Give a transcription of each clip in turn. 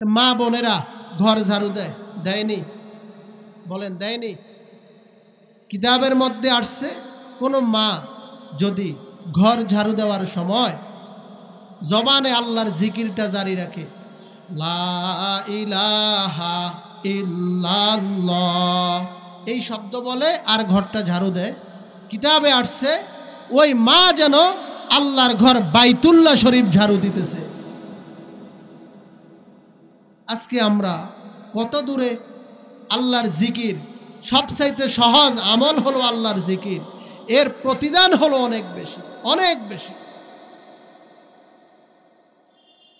মা বোনেরা ঘর ঝাড়ু দেয়, দেয়নি? বলেন দেয়নি? কিতাবের মধ্যে আসছে কোনো মা যদি ঘর ঝাড়ু দেওয়ার সময় জবানে আল্লাহর জিকিরটা জারি রাখে, লা ইলাহা ইল্লাল্লাহ এই শব্দ বলে আর ঘরটা ঝাড়ু দেয়, কিতাবে আসছে ওই মা যেন আল্লাহর ঘর বাইতুল্লাহ শরীফ ঝাড়ু দিতেছে। আজকে আমরা কত দূরে? আল্লাহর জিকির সবচাইতে সহজ আমল হলো আল্লাহর জিকির, এর প্রতিদান হলো অনেক বেশি, অনেক বেশি।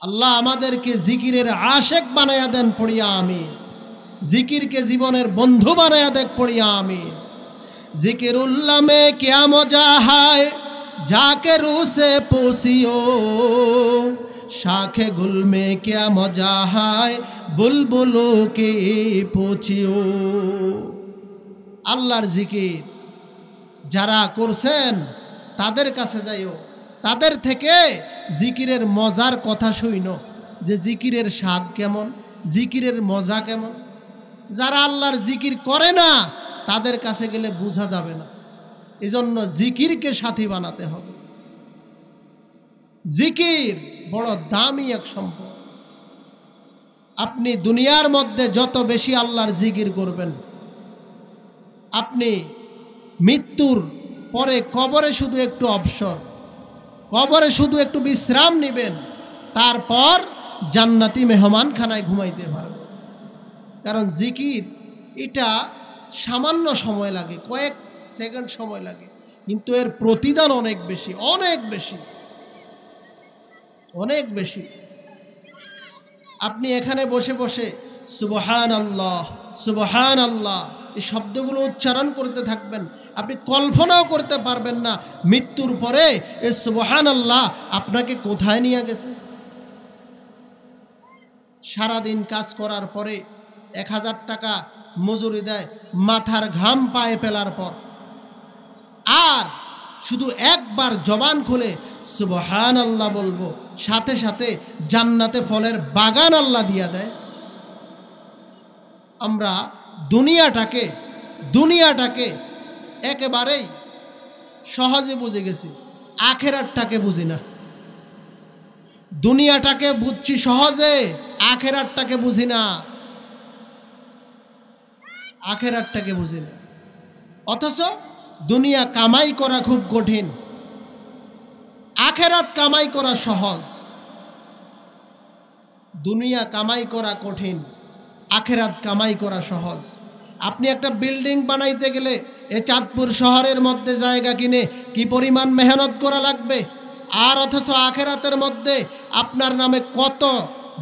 আল্লাহ আমাদেরকে জিকিরের আশেক বানায়া দেন, পড়িয়া আমিন। জিকিরকে জীবনের বন্ধু বানায়া দেখ, পড়িয়া আমিন। জিকিরুল্লাহ মে क्या मजा है जाके रूह से पूछियो, शाखे गुल में क्या मजा है बुलबुलों की पूछियो। আল্লাহর জিকির যারা করছেন তাদের কাছে যাইও, তাদের থেকে জিকিরের মজার কথা শুইনো, যে জিকিরের স্বাদ কেমন, জিকিরের মজা কেমন। যারা আল্লাহর জিকির করে না তাদের কাছে গেলে বোঝা যাবে না। এজন্য জিকিরকে সাথী বানাতে হবে। জিকির বড় দামি এক সম্পদ। আপনি দুনিয়ার মধ্যে যত বেশি আল্লাহর জিকির করবেন, আপনি মৃত্যুর পরে কবরে শুধু একটু অবসর, কবরে শুধু একটু বিশ্রাম নেবেন, তারপর জান্নাতি মেহমানখানায় ঘুমাইতে পারবেন। কারণ জিকির এটা সামান্য সময় লাগে, কয়েক সেকেন্ড সময় লাগে, কিন্তু এর প্রতিদান অনেক বেশি, অনেক বেশি, অনেক বেশি। আপনি এখানে বসে বসে সুবহানাল্লাহ সুবহানাল্লাহ এই শব্দগুলো উচ্চারণ করতে থাকবেন, আপনি কল্পনাও করতে পারবেন না মৃত্যুর পরে এই সুবহানাল্লাহ আপনাকে কোথায় নিয়ে গেছে। সারাদিন কাজ করার পরে 1000 টাকা মজুরি দেয় মাথার ঘাম পায়ে ফেলার পর, আর শুধু একবার জবান খুলে সুবহানাল্লাহ বলবো, সাথে সাথে জান্নাতে ফলের বাগান আল্লাহ দিয়া দেয়। আমরা দুনিয়াটাকে একেবারেই সহজে বুঝে গেছি, আখেরাতটাকে বুঝি না। দুনিয়াটাকে বুঝছি সহজে, আখেরাতটাকে বুঝি না, আখেরাতটাকে বুঝি না। অথচ দুনিয়া কামাই করা খুব কঠিন, আখেরাত কামাই করা সহজ। দুনিয়া কামাই করা কঠিন, আখেরাত কামাই করা সহজ। আপনি একটা বিল্ডিং বানাইতে গেলে এ চাঁদপুর শহরের মধ্যে জায়গা কিনে কি পরিমাণ মেহনত করা লাগবে, আর অথচ আখেরাতের মধ্যে আপনার নামে কত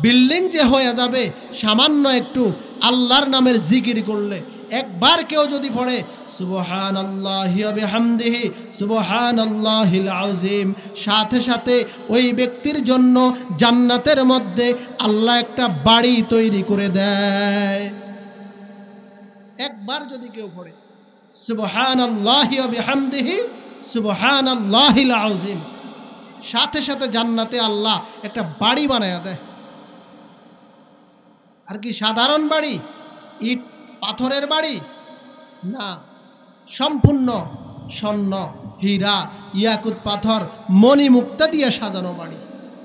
বিল্ডিং যে হয়ে যাবে সামান্য একটু আল্লাহর নামের জিকির করলে। একবার কেউ যদি পড়ে সুবহানাল্লাহি ওয়া বিহামদিহি সুবহানাল্লাহিল আযীম, সাথে সাথে ওই ব্যক্তির জন্য জান্নাতের মধ্যে আল্লাহ একটা বাড়ি তৈরি করে দেয়। একবার যদি কেউ পড়ে সুবহানাল্লাহি ওয়া বিহামদিহি সুবহানাল্লাহিল আযীম, সাথে সাথে জান্নাতে আল্লাহ একটা বাড়ি বানায়া দেয়। আর কি সাধারণ বাড়ি, ইট পাথরের বাড়ি না, সম্পূর্ণ স্বর্ণ হীরা ইয়াকুত পাথর মণি মুক্তা দিয়ে সাজানো বাড়ি।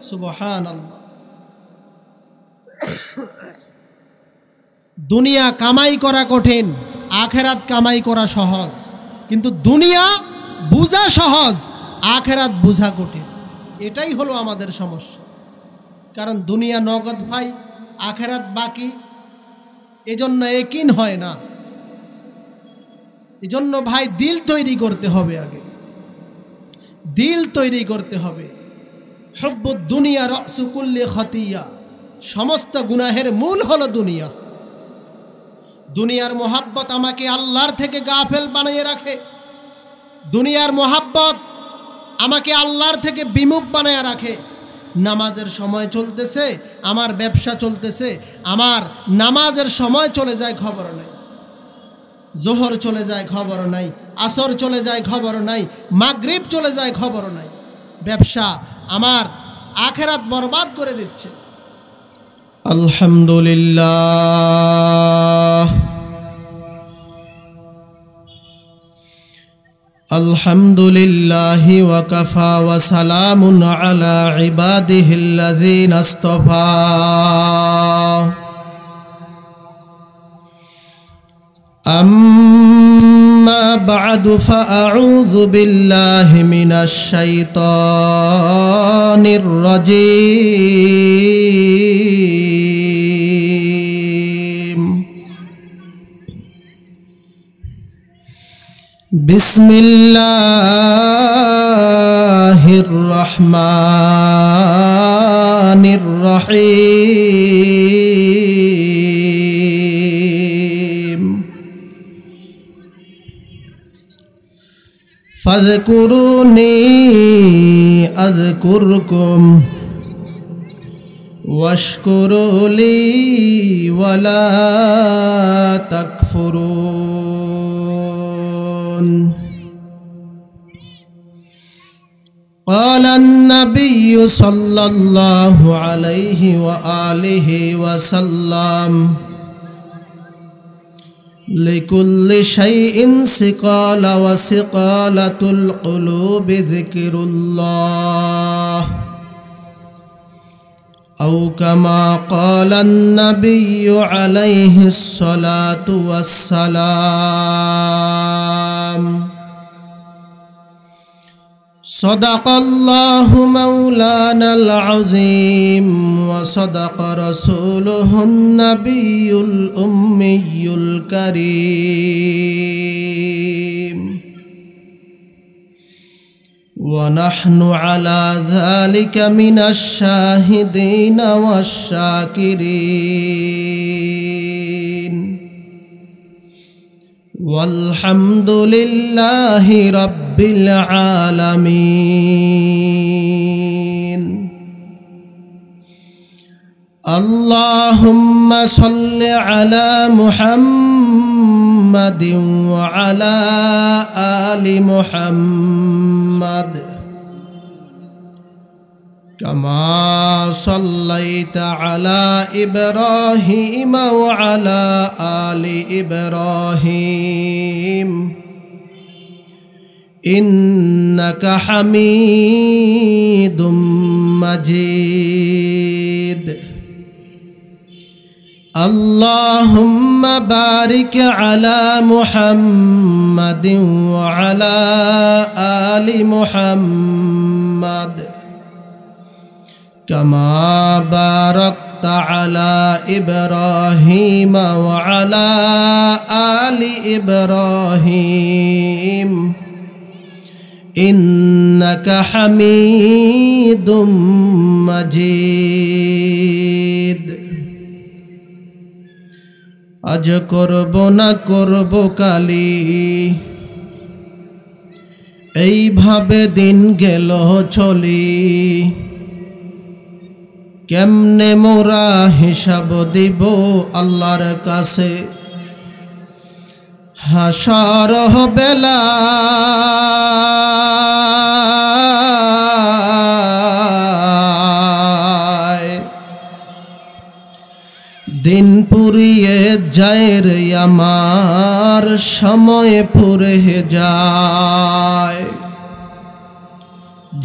সুবহানাল্লাহ। দুনিয়া কামাই করা কঠিন, আখেরাত কামাই করা সহজ। কিন্তু দুনিয়া বুঝা সহজ, আখেরাত বুঝা কঠিন। এটাই হলো আমাদের সমস্যা। কারণ দুনিয়া নগদ ভাই, আখেরাত বাকি, এজন্য একিন হয় না। এজন্য ভাই দিল তৈরি করতে হবে, আগে দিল তৈরি করতে হবে। হুব্বুদ দুনিয়া রাসু কুল্লি খাতিয়া, সমস্ত গুনাহের মূল হলো দুনিয়া। দুনিয়ার মোহাব্বত আমাকে আল্লাহর থেকে গাফেল বানিয়ে রাখে, দুনিয়ার মোহাব্বত আমাকে আল্লাহর থেকে বিমুখ বানিয়ে রাখে। নামাজের সময় চলতেছে, আমার ব্যবসা চলতেছে, আমার নামাজের সময় চলে যায় খবর নাই, জোহর চলে যায় খবর নাই, আসর চলে যায় খবর নাই, মাগরিব চলে যায় খবর নাই। ব্যবসা আমার আখেরাত বরবাদ করে দিচ্ছে। আলহামদুলিল্লাহ আলহামদুলিল্লাহি ওয়া কাফা ওয়া সালামুন আলা ইবাদিহিল্লাযীনা ইসতাফা আম্মা বা'দু ফাআউযু বিল্লাহি মিনাশ শাইতানির রাজীম বিসমিল্লাহির রহমানির রহিম ফাযকুরুনি আযকুরকুম ওয়াশকুরুলি ওয়ালা তাকফুরুন قال النبي صلى الله عليه وآله وسلم لكل شيء سقال وسقالة القلوب ذكر الله أو كما قال النبي عليه الصلاة والسلام صدق الله مولانا العظيم وصدق رسوله النبي الأمي الكريم ونحن على ذلك من الشاهدين والشاكرين والحمد لله رب العالمين اللهم صل على محمد وعلى آل محمد كما صليت على إبراهيم وعلى آل إبراهيم إنك حميد مجيد اللهم بارك على محمد وعلى آل محمد كما باركت على إبراهيم وعلى آل إبراهيم إنك حميد مجيد আজ করব না করব কালি এইভাবে দিন গেল চলি কেমনে মোরা হিসাব দিব আল্লাহর কাছে হাসর বেলা দিন পুরিয়ে যায় রে আমার সময় পুরে যায়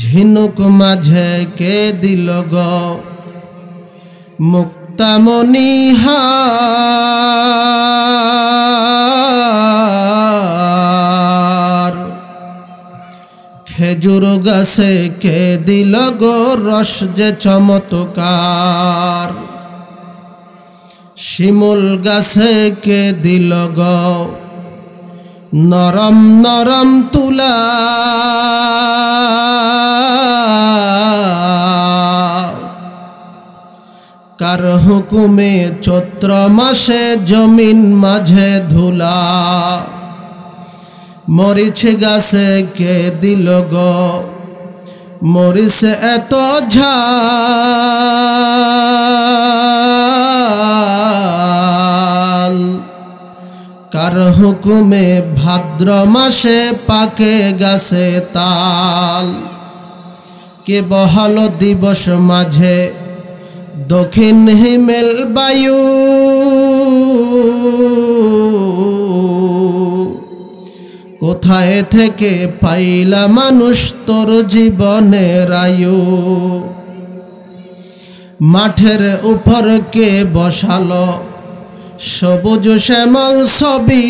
ঝিনুক মাঝে কে দিল গো মুক্তামণিহার খেজুর গাছে কে দিল গো রস যে চমৎকার শিমুল গাছে কে দিল গো নরম নরম তুলা কার হুকুমে চৈত্র মাসে জমিন মাঝে ধুলা মরিচ গাছে কে দিল গো মরিচ এত ঝাল কার হুকুমে ভাদ্র মাসে পাকে গাছে তাল কে বহাল দিবস মাঝে দক্ষিণ হিমেল বায়ু কোথায় থেকে পাইলা মানুষ তোর জীবনের আয়ু মাঠের উপর কে বসালো সবুজ শ্যামল ছবি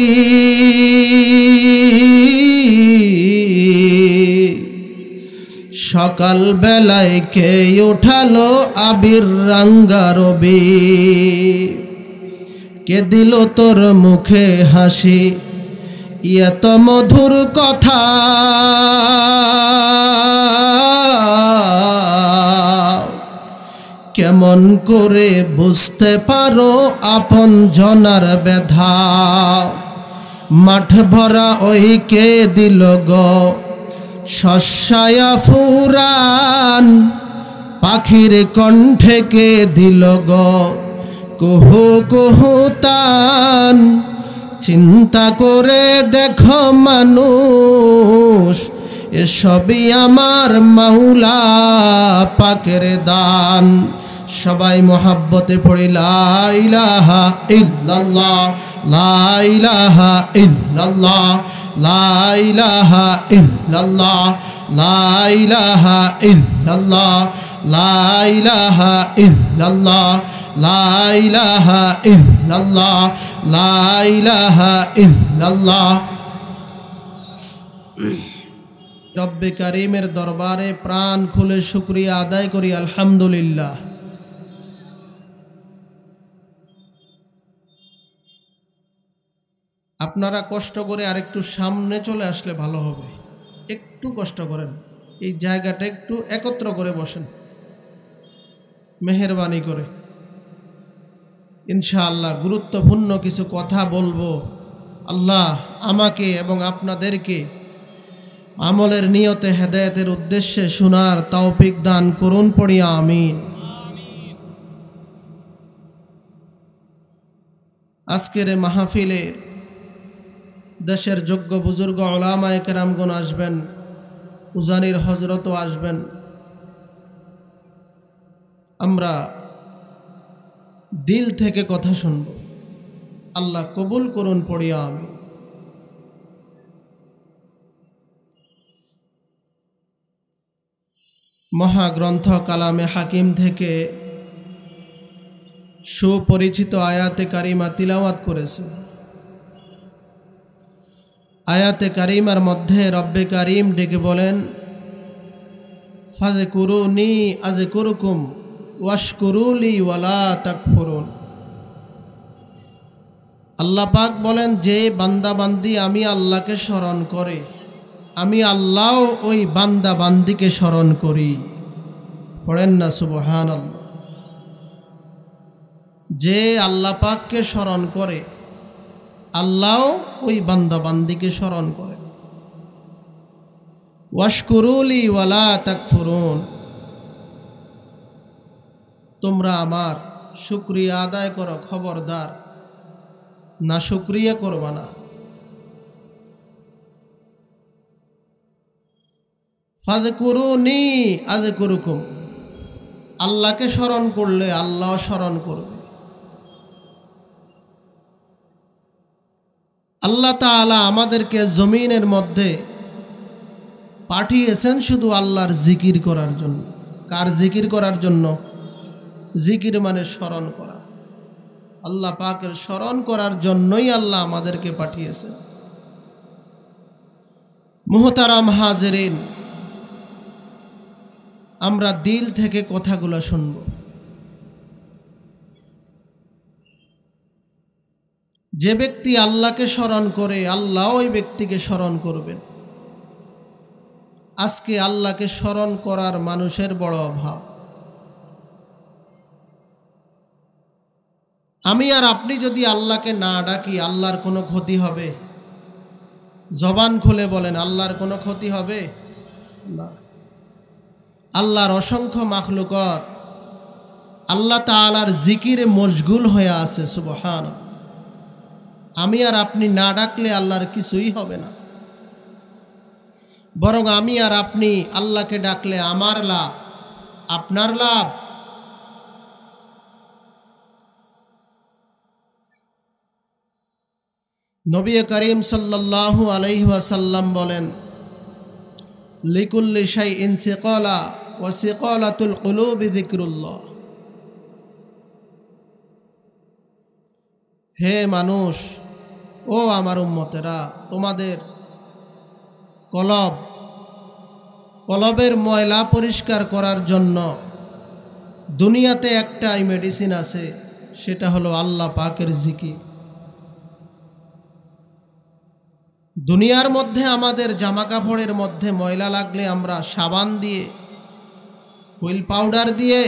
সকাল বেলায় কে উঠালো আবির রাঙ্গা রবি কে দিল তোর মুখে হাসি এত মধুর কথা কেমন করে বুঝতে পারো আপন জনার ব্যথা মাঠ ভরা ওই কে দিল গো শস্যায়া ফুরান পাখির কণ্ঠে কে দিল গো কুহু কুহু তান চিন্তা করে দেখো মানুষ এসবই আমার মাওলা পাকের দান সবাই মোহাব্বতে পড়ি লা ইলাহা ইল্লাল্লাহ লা ইলাহা ইল্লাল্লাহ লা ইলাহা ইল্লাল্লাহ লা ইলাহা ইল্লাল্লাহ লা ইলাহা ইল্লাল্লাহ লা ইলাহা ইল্লাল্লাহ লা ইলাহা ইল্লাল্লাহ রব্বে কারীমের দরবারে প্রাণ খুলে শুকরিয়া আদায় করি আলহামদুলিল্লাহ। আপনারা কষ্ট করে আরেকটু সামনে চলে আসলে ভালো হবে, একটু কষ্ট করেন, এই জায়গাটা একটু একত্র করে বসেন মেহেরবানি করে। ইনশাআল্লাহ গুরুত্বপূর্ণ কিছু কথা বলবো। আল্লাহ আমাকে এবং আপনাদেরকে আমলের নিয়তে হেদায়েতের উদ্দেশ্যে শোনার তৌফিক দান করুন, পড়ি আমিন। আজকের মাহফিলের দেশের যোগ্য বুজুর্গ উলামায়ে কেরামগণ আসবেন, উজানির হজরতও আসবেন। আমরা দিল থেকে কথা শুনব, আল্লাহ কবুল করুন, পড়ি আমিন। মহাগ্রন্থ কালামে হাকিম থেকে সুপরিচিত আয়াতে কারিমা তিলাওয়াত করেছে। আয়াতে কারিমার মধ্যে রব্বে কারিম ডেকে বলেন, ফাযকুরুনি আযকুরকুম ওয়াশকুরুলি ওয়ালা তাকফুরুন। আল্লাহ পাক বলেন, যে বান্দা বান্দি আমি আল্লাহকে স্মরণ করে, আমি আল্লাহ ওই বান্দা বান্দিকে স্মরণ করি। পড়েন না সুবহানাল্লাহ। যে আল্লাহ পাককে স্মরণ করে, আল্লাহ ওই বান্দা বান্দিকে স্মরণ করে। ওয়াশকুরুলি ওয়ালা তাকফুরুন, তোমরা আমার শুকরিয়া আদায় করো, খবরদার না শুকরিয়া করবা না। ফাযকুরুনি আযকুরকুম, আল্লাহকে স্মরণ করলে আল্লাহ স্মরণ করবে। আল্লাহ তাআলা আমাদেরকে জমিনের মধ্যে পাঠিয়েছেন শুধু আল্লাহর জিকির করার জন্য। কার জিকির করার জন্য? জিকির মানে স্মরণ করা। আল্লাহ পাকের স্মরণ করার জন্যই আল্লাহ আমাদেরকে পাঠিয়েছেন। মুহতারাম হাজিরিন, আমরা দিল থেকে কথাগুলো শুনব। যে ব্যক্তি আল্লাহকে স্মরণ করে, আল্লাহ ওই ব্যক্তিকে স্মরণ করবেন। আজকে আল্লাহকে স্মরণ করার মানুষের বড় অভাব। আমি আর আপনি যদি আল্লাহকে না ডাকি, আল্লাহর কোনো ক্ষতি হবে? জবান খুলে বলেন, আল্লাহর কোনো ক্ষতি হবে না। আল্লাহর অসংখ্য মাখলুকাত আল্লাহ তাআলার জিকিরে মশগুল হয়ে আছে। সুবহানাল্লাহ। আমি আর আপনি না ডাকলে আল্লাহর কিছুই হবে না, বরং আমি আর আপনি আল্লাহকে ডাকলে আমার লাভ, আপনার লাভ। নবী করিম সাল্লাল্লাহু আলাইহি ওয়াসাল্লাম বলেন, লিকুল্লি শাইইন সিকালা ওয়া সিকালাতুল কুলুবি যিকরুল্লাহ। হে মানুষ, ও আমার উম্মতেরা, তোমাদের কলবের ময়লা পরিষ্কার করার জন্য দুনিয়াতে একটাই মেডিসিন আছে, সেটা হলো আল্লাহ পাকের জিকির। দুনিয়ার মধ্যে আমাদের জামা কাপড়ের মধ্যে ময়লা লাগলে আমরা সাবান দিয়ে, হুইল পাউডার দিয়ে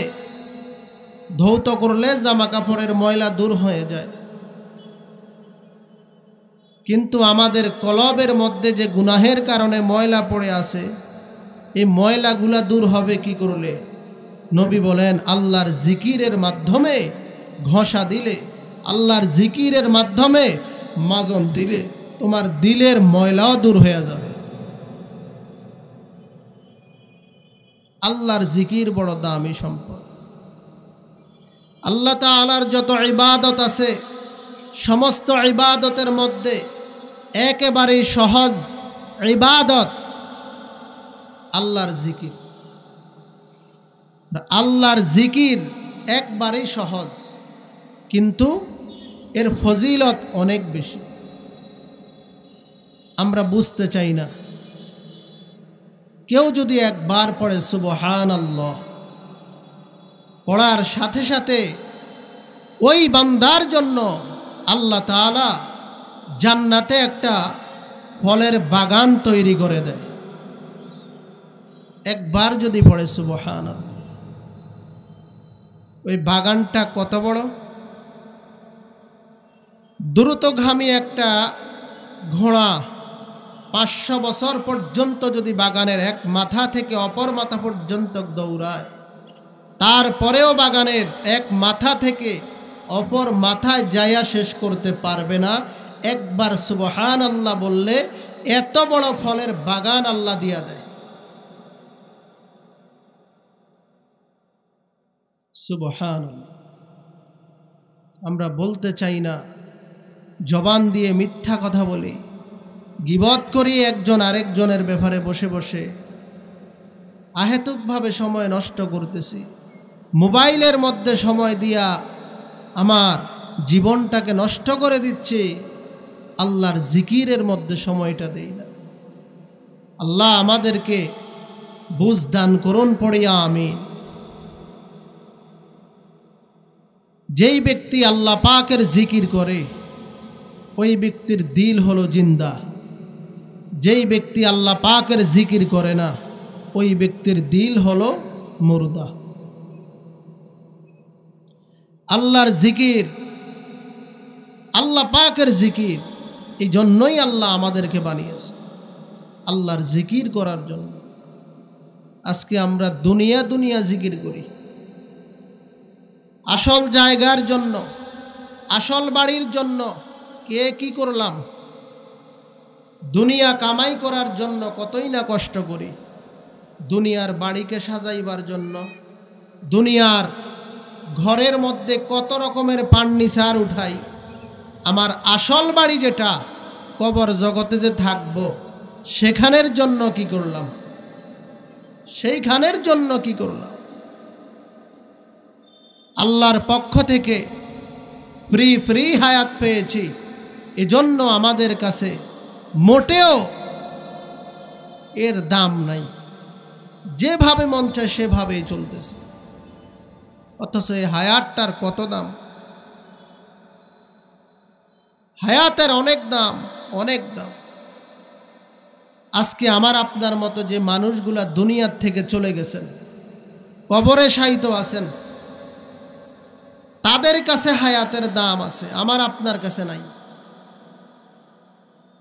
ধৌত করলে জামা কাপড়ের ময়লা দূর হয়ে যায়। কিন্তু আমাদের কলবের মধ্যে যে গুনাহের কারণে ময়লা পড়ে আছে, এই ময়লাগুলা দূর হবে কি করলে? নবী বলেন, আল্লাহর জিকিরের মাধ্যমে ঘষা দিলে, আল্লাহর জিকিরের মাধ্যমে মাজন দিলে তোমার দিলের ময়লাও দূর হয়ে যাবে। আল্লাহর জিকির বড় দামি সম্পদ। আল্লাহ তাআলার যত ইবাদত আছে, সমস্ত ইবাদতের মধ্যে একেবারেই সহজ ইবাদত আল্লাহর জিকির। আল্লাহর জিকির একবারেই সহজ, কিন্তু এর ফজিলত অনেক বেশি। আমরা বুঝতে চাই না। কেউ যদি একবার পড়ে সুবহানাল্লাহ, পড়ার সাথে সাথে ওই বান্দার জন্য আল্লাহ তাআলা জান্নাতে একটা ফলের বাগান তৈরি করে দেয়। একবার যদি পড়ে সুবহানাল্লাহ, ওই বাগানটা কত বড়! দ্রুতগামী একটা ঘোড়া 500 বছর পর্যন্ত যদি বাগানের এক মাথা থেকে অপর মাথা পর্যন্ত দৌড়ায়, তারপরেও বাগানের এক মাথা থেকে অপর মাথায় যাইয়া শেষ করতে পারবে না। একবার সুবহানাল্লাহ বললে এত বড় ফলের বাগান আল্লাহ দিয়া দেয়। সুবহানাল্লাহ। আমরা বলতে চাই না, জবান দিয়ে মিথ্যা কথা বলি, গীবত করি একজন আরেকজনের ব্যাপারে বসে বসে, আহেতুকভাবে সময় নষ্ট করতেছি, মোবাইলের মধ্যে সময় দিয়া আমার জীবনটাকে নষ্ট করে দিচ্ছি, আল্লাহর জিকিরের মধ্যে সময়টা দেই না। আল্লাহ আমাদেরকে বুঝ দান করুন, পড়িয়া আমিন। যেই ব্যক্তি আল্লাহ পাকের জিকির করে, ওই ব্যক্তির দিল হলো জিন্দা। যেই ব্যক্তি আল্লাহ পাকের জিকির করে না, ওই ব্যক্তির দিল হলো মুর্দা। আল্লাহর জিকির, আল্লাহ পাকের জিকির, এই জন্যই আল্লাহ আমাদেরকে বানিয়েছে, আল্লাহর জিকির করার জন্য। আজকে আমরা দুনিয়া দুনিয়া জিকির করি, আসল জায়গার জন্য, আসল বাড়ির জন্য কে কি করলাম, দুনিয়া কামাই করার জন্য কতই না কষ্ট করি, দুনিয়ার বাড়িকে সাজাইবার জন্য, দুনিয়ার ঘরের মধ্যে কত রকমের ফার্নিচার উঠাই। আমার আসল বাড়ি যেটা, কবর জগতে যে থাকবো, সেখানের জন্য কি করলাম, সেইখানের জন্য কি করলাম? আল্লাহর পক্ষ থেকে ফ্রি হায়াত পেয়েছি, এজন্য আমাদের কাছে মোটেও এর দাম নাই। যেভাবে মন চায় সেভাবেই চলতেছে, অথচ এই হায়াতটার কত দাম! হায়াতের অনেক দাম, অনেক দাম। আজকে আমার আপনার মতো যে মানুষগুলা দুনিয়ার থেকে চলে গেছেন, কবরে শায়িত আছেন, তাদের কাছে হায়াতের দাম আছে, আমার আপনার কাছে নাই।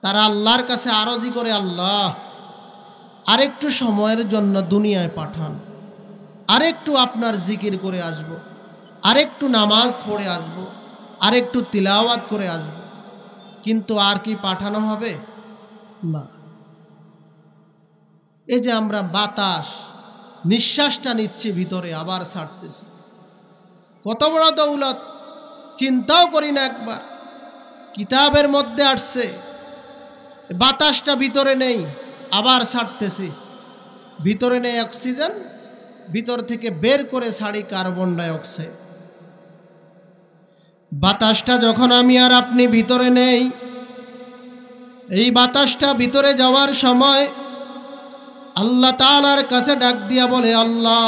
তারা আল্লাহর কাছে আরজি করে, আল্লাহ আরেকটু সময়ের জন্য দুনিয়ায় পাঠান, আরেকটু আপনার জিকির করে আসব, আরেকটু নামাজ পড়ে আসব, আরেকটু তিলাওয়াত করে আসব। কিন্তু আর কি পাঠানো হবে? না। এই যে আমরা বাতাস, নিঃশ্বাসটা নিচ্ছি ভিতরে, আবার ছাড়তেছি, কত বড় দৌলত! চিন্তাও করি না একবার। কিতাবের মধ্যে আসছে, বাতাসটা ভিতরে নেই, আবার ছাড়তেছি, ভিতরে নেই অক্সিজেন, ভিতর থেকে বের করে ছাড়ি কার্বন ডাই অক্সাইড। বাতাসটা যখন আমি আর আপনি ভিতরে নেই, এই বাতাসটা ভিতরে যাওয়ার সময় আল্লাহ তাআলার কাছে ডাক দিয়া বলে, আল্লাহ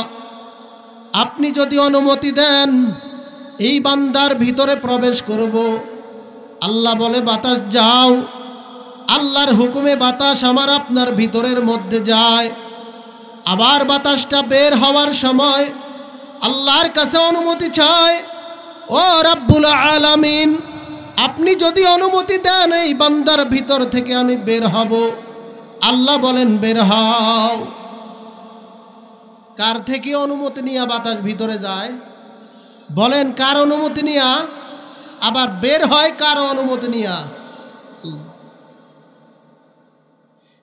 আপনি যদি অনুমতি দেন এই বান্দার ভিতরে প্রবেশ করব। আল্লাহ বলে, বাতাস যাও। আল্লাহর হুকুমে বাতাস আমার আপনার ভিতরের মধ্যে যায়। আবার বাতাসটা বের হওয়ার সময় আল্লাহর কাছে অনুমতি চায়, ও রাব্বুল আলামিন আপনি যদি অনুমতি দেন এই বান্দার ভিতর থেকে আমি বের হব। আল্লাহ বলেন, বের হও। কার থেকে অনুমতি নিয়ে বাতাস ভিতরে যায়? বলেন, কার অনুমতি নিয়া? আবার বের হয় কার অনুমতি নিয়া?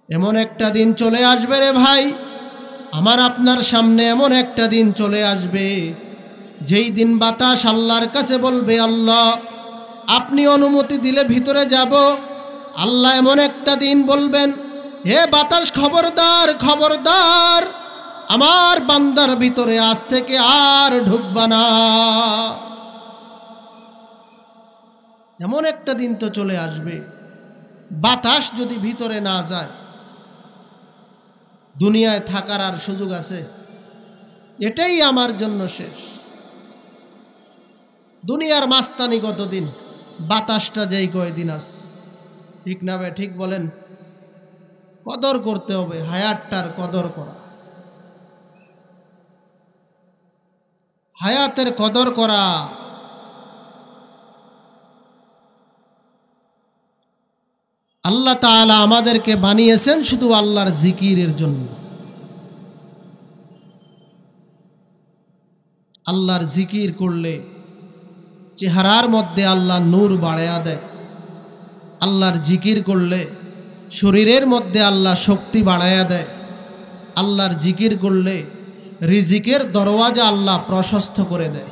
এমন একটা দিন চলে আসবে রে ভাই, আমার আপনার সামনে এমন একটা দিন চলে আসবে যেই দিন বাতাস আল্লাহর কাছে বলবে, আল্লাহ আপনি অনুমতি দিলে ভিতরে যাব। আল্লাহ এমন একটা দিন বলবেন, হে বাতাস খবরদার, খবরদার, আমার বান্দার ভিতরে আজ থেকে আর ঢুকবা না। এমন একটা দিন তো চলে আসবে, বাতাস যদি ভিতরে না যায় দুনিয়ায় থাকার আর সুযোগ আছে? এটাই আমার জন্য শেষ। দুনিয়ার মাস্তানি কতদিন, বাতাসটা যেই কয়দিন আছে, ঠিক না ভাই? ঠিক বলেন। কদর করতে হবে, হায়াতটার কদর করা, হায়াতের কদর করা। আল্লাহ তাআলা আমাদেরকে বানিয়েছেন শুধু আল্লাহর জিকিরের জন্য। আল্লাহর জিকির করলে চেহারার মধ্যে আল্লাহ নূর বাড়ায়া দেয়। আল্লাহর জিকির করলে শরীরের মধ্যে আল্লাহ শক্তি বাড়ায়া দেয়। আল্লাহর জিকির করলে রিজিকের দরওয়াজা আল্লাহ প্রশস্ত করে দেয়।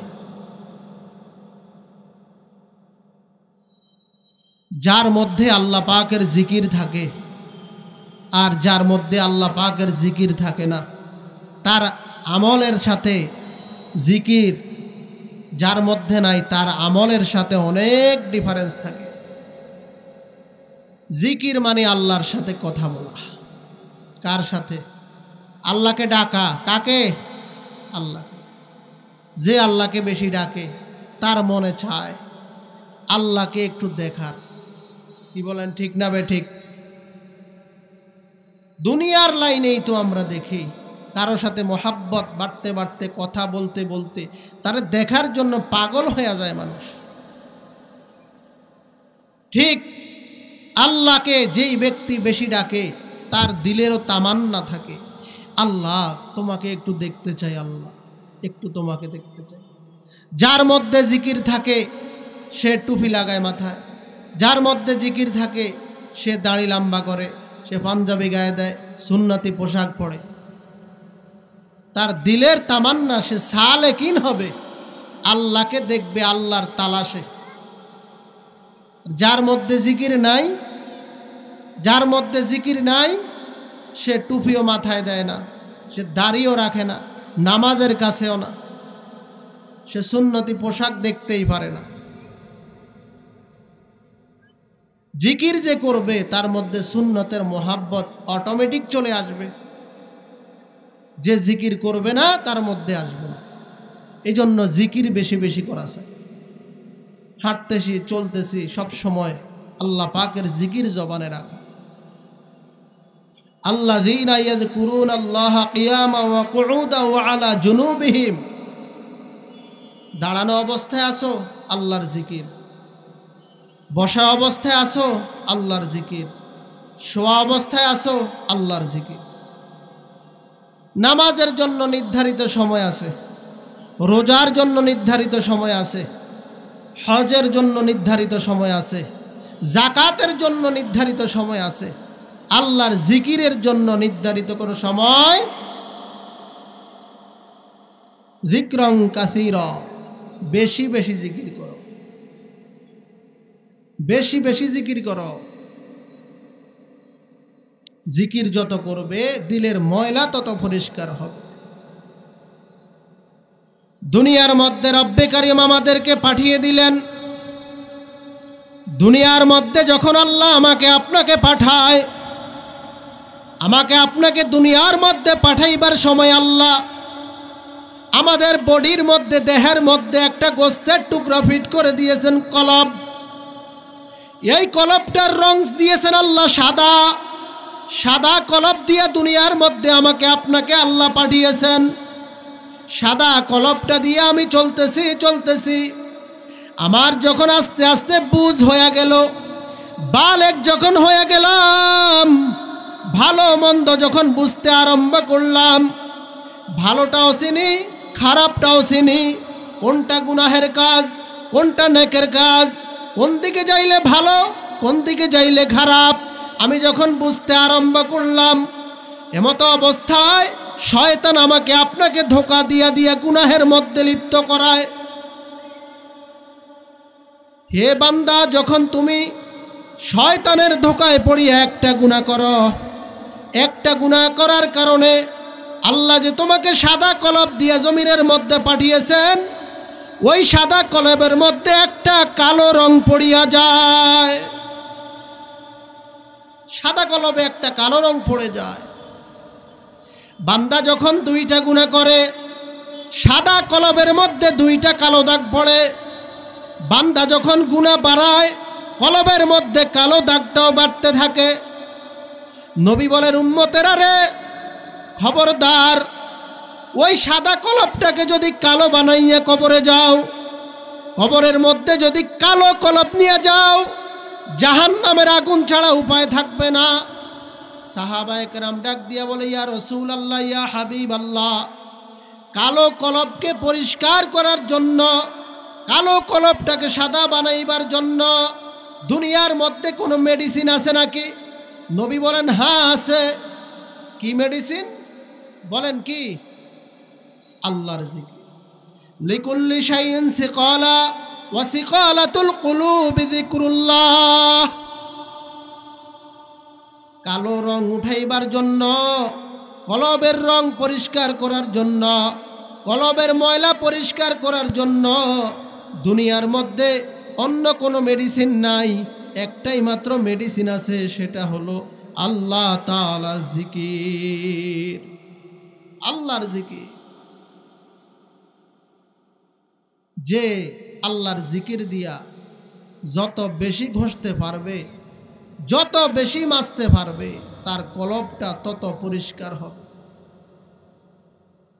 যার মধ্যে আল্লাহ পাকের জিকির থাকে আর যার মধ্যে আল্লাহ পাকের জিকির থাকে না, তার আমলের সাথে জিকির যার মধ্যে নাই তার আমলের সাথে অনেক ডিফারেন্স থাকে। জিকির মানে আল্লাহর সাথে কথা বলা। কার সাথে? আল্লাহকে ডাকা। কাকে? আল্লাহকে। যে আল্লাহকে বেশি ডাকে তার মনে চায় আল্লাহকে একটু দেখার। কি বলেন, ঠিক না বে ঠিক? দুনিয়ার লাইনেই তো আমরা দেখি কারো সাথে মোহাব্বত বাড়তে বাড়তে, কথা বলতে বলতে তার দেখার জন্য পাগল হয়ে যায় মানুষ। ঠিক আল্লাহকে যেই ব্যক্তি বেশি ডাকে তার দিলেরও তামান্না থাকে, আল্লাহ তোমাকে একটু দেখতে চাই, আল্লাহ একটু তোমাকে দেখতে চাই। যার মধ্যে জিকির থাকে সে টুপি লাগায় মাথায়, যার মধ্যে জিকির থাকে সে দাড়ি লম্বা করে, সে পাঞ্জাবি গায়ে দেয়, সুন্নতি পোশাক পরে। তার দিলের তামান্না সে সালেকিন হবে, আল্লাহকে দেখবে আল্লাহর তালাশে। যার মধ্যে জিকির নাই, যার মধ্যে জিকির নাই সে টুপিও মাথায় দেয় না, সে দাড়িও রাখে না, নামাজের কাছেও না, সে সুন্নতি পোশাক দেখতেই পারে না। জিকির যে করবে তার মধ্যে সুন্নতের মোহাব্বত অটোমেটিক চলে আসবে। যে জিকির করবে না তার মধ্যে আসবে না। এই জন্য জিকির বেশি বেশি করা চাই। হাঁটতেছি চলতেছি সব সময় আল্লাহ পাকের জিকির জবানে রাখা। আল্লাযীনা ইয়াযকুরুনাল্লাহা কিয়ামান ওয়া কুউদান ওয়া আলা জুনুবিহিম। দাঁড়ানো অবস্থায় আছো, আল্লাহর জিকির। বসা অবস্থায় আছো, আল্লাহর জিকির। শোয়া অবস্থায় আছো, আল্লাহর জিকির। নামাজের জন্য নির্ধারিত সময় আছে, রোজার জন্য নির্ধারিত সময় আছে, হজের জন্য নির্ধারিত সময় আছে, যাকাতের জন্য নির্ধারিত সময় আছে। আল্লাহর জিকিরের জন্য নির্ধারিত কোনো সময়? যিকরান কাসীরা, বেশি বেশি জিকির করো। বেশি বেশি জিকির করো। জিকির যত করবে দিলের ময়লা তত পরিষ্কার হবে। দুনিয়ার মধ্যে রব্বে কারিম আমাদেরকে পাঠিয়ে দিলেন। দুনিয়ার মধ্যে যখন আল্লাহ আমাকে আপনাকে পাঠায়, আমাকে আপনাকে দুনিয়ার মধ্যে পাঠাইবার সময় আল্লাহ আমাদের বডির মধ্যে, দেহের মধ্যে একটা গোস্তের টুকরা ফিট করে দিয়েছেন কলব। এই কলবটার রং দিয়েছেন আল্লাহ সাদা। সাদা কলব দিয়ে দুনিয়ার মধ্যে আমাকে আপনাকে আল্লাহ পাঠিয়েছেন। সাদা কলবটা দিয়ে আমি চলতেছি। আমার যখন আস্তে আস্তে বুঝ হয়ে গেল, বালেক যখন হয়ে গেলাম, ভালো মন্দ যখন বুঝতে আরম্ভ করলাম, ভালোটাও চিনি, খারাপটাও চিনি, কোনটা গুনাহের কাজ, কোনটা নেকের কাজ, কোন দিকে যাইলে ভালো, কোন দিকে যাইলে খারাপ, আমি যখন বুঝতে আরম্ভ করলাম, এমতো অবস্থায় শয়তান আমাকে আপনাকে ধোঁকা দিয়া গুনাহের মধ্যে লিপ্ত করায়। হে বান্দা, যখন তুমি শয়তানের ধোঁকায় পড়িয়া একটা গুনাহ করো, একটা গুনাহ করার কারণে আল্লাহ যে তোমাকে সাদা কলব দিয়ে জমিনের মধ্যে পাঠিয়েছেন, ওই সাদা কলবের মধ্যে একটা কালো রং পড়িয়া যায়। সাদা কলবে একটা কালো রং পড়ে যায়। বান্দা যখন দুইটা গুনাহ করে, সাদা কলবের মধ্যে দুইটা কালো দাগ পড়ে। বান্দা যখন গুনাহ বাড়ায়, কলবের মধ্যে কালো দাগটাও বাড়তে থাকে। নবী বলেন, উম্মতেরা রে, খবরদার, ওই সাদা কলবটাকে যদি কালো বানাইয়া কবরে যাও, কবরের মধ্যে যদি কালো কলব নিয়ে যাও, জাহান্নামের আগুন ছাড়া উপায় থাকবে না। সাহাবায়ে কেরাম ডাক দিয়া বলে, ইয়া রাসূলুল্লাহ, ইয়া হাবিবাল্লাহ, কালো কলবকে পরিষ্কার করার জন্য, কালো কলবটাকে সাদা বানাইবার জন্য দুনিয়ার মধ্যে কোনো মেডিসিন আছে নাকি? নবী বলেন, হ্যাঁ আছে। কি মেডিসিন? বলেন কি? আল্লাহর জিকির। লিকুল্লি শাইইন সিকালা ওয়া সিকালাতুল কুলুবি যিকরুল্লাহ। কালো রং উঠাইবার জন্য, কলবের রং পরিষ্কার করার জন্য, কলবের ময়লা পরিষ্কার করার জন্য দুনিয়ার মধ্যে অন্য কোনো মেডিসিন নাই। একটাই মাত্র মেডিসিন আছে, সেটা হলো আল্লাহ তাআলার জিকির। আল্লাহর জিকির। যে আল্লাহর জিকির দিয়া যত বেশি ঘষতে পারবে, যত বেশি মাজতে পারবে, তার কলবটা তত পরিষ্কার হবে।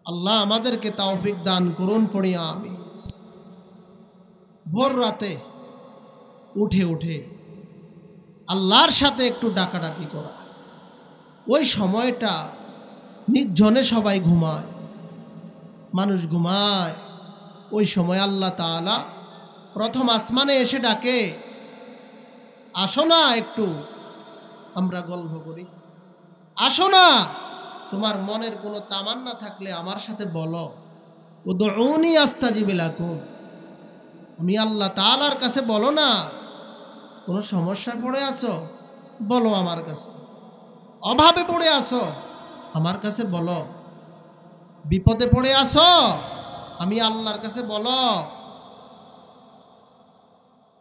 আল্লাহ আমাদেরকে তৌফিক দান করুন, পড়িয়া আমিন। ভোর রাতে উঠে আল্লাহর সাথে একটু ডাকাডাকি করা। ওই সময়টা নির্জনে সবাই ঘুমায়, মানুষ ঘুমায়। ওই সময় আল্লাহ তাআলা প্রথম আসমানে এসে ডাকে, আসো না একটু আমরা গল্প করি, আসো না, তোমার মনের কোনো তামান্না থাকলে আমার সাথে বলো। উদউনি আস্তাজিব লাকুম। আমি আল্লাহ তাআলার কাছে বলো না। কোনো সমস্যায় পড়ে আসো, বলো আমার কাছে। অভাবে পড়ে আসো, আমার কাছে বলো। বিপদে পড়ে আসো, আমি আল্লাহর কাছে বলো,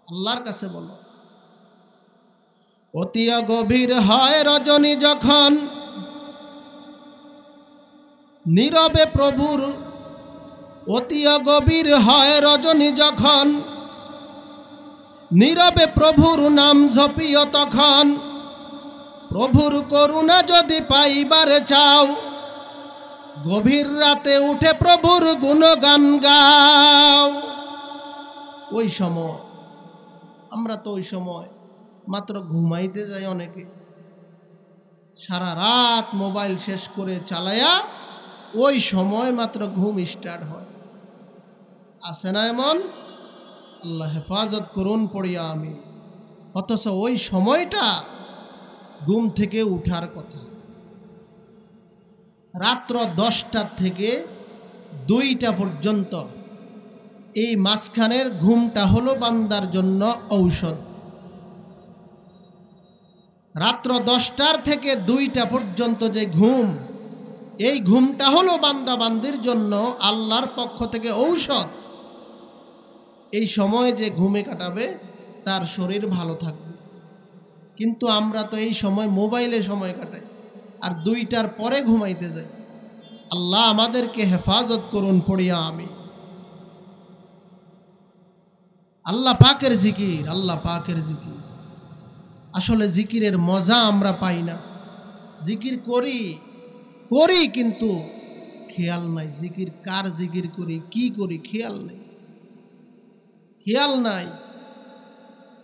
আল্লাহর কাছে বলো। অতি গভীর হয় রজনী যখন, নীরবে প্রভুর, অতি গভীর হয় রজনী যখন, নীরবে প্রভুর নাম জপিও তখন। প্রভুর করুণা যদি পাইবারে চাও, গভীর রাতে উঠে প্রভুর গুণগান গাও। ওই সময় আমরা তো ওই সময় মাত্র ঘুমাইতে যাই। অনেকে সারা রাত মোবাইল শেষ করে চালায়া ওই সময় মাত্র ঘুম স্টার্ট হয়। আছে না এমন? আল্লাহ হেফাজত করুন, পড়িয়া আমি। অথচ ওই সময়টা ঘুম থেকে উঠার কথা। রাত্র 10টা থেকে 2টা পর্যন্ত এই মাঝখানের ঘুমটা হলো বান্দার জন্য ঔষধ। রাত্র 10টার থেকে 2টা পর্যন্ত যে ঘুম, এই ঘুমটা হলো বান্দা বান্দির জন্য আল্লাহর পক্ষ থেকে ঔষধ। এই সময় যে ঘুমে কাটাবে তার শরীর ভালো থাকবে। কিন্তু আমরা তো এই সময় মোবাইলে সময় কাটাই আর 2টার পরে ঘুমাইতে যাই। আল্লাহ আমাদেরকে হেফাজত করুন, পড়িয়া আমি। আল্লাহ পাকের জিকির, আল্লাহ পাকের জিকির। আসলে জিকিরের মজা আমরা পাই না। জিকির করি কিন্তু খেয়াল নাই জিকির কার জিকির করি, কি করি, খেয়াল নাই।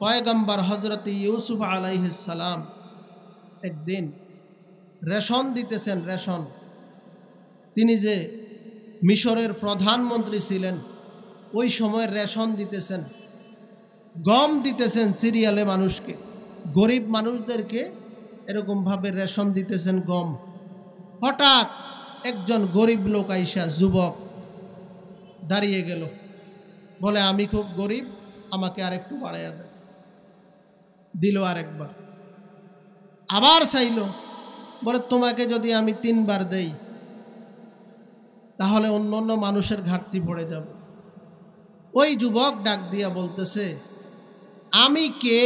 পয়গম্বর হযরত ইউসুফ আলাইহিস সালাম একদিন রেশন দিতেছেন। রেশন, তিনি যে মিশরের প্রধানমন্ত্রী ছিলেন ওই সময় রেশন দিতেছেন, গম দিতেছেন সিরিয়ালে মানুষকে, গরিব মানুষদেরকে এরকমভাবে রেশন দিতেছেন গম। হঠাৎ একজন গরিব লোক আইসা, যুবক দাঁড়িয়ে গেল, বলে আমি খুব গরিব, আমাকে আরেকটু বাড়াইয়া দেন। দিল আরেকবার, আবার চাইল, বলে তোমাকে যদি আমি 3বার দেই তাহলে অন্য মানুষের ঘাটতি পড়ে যাবে। ওই যুবক ডাক দিয়া বলতেছে, আমি কে?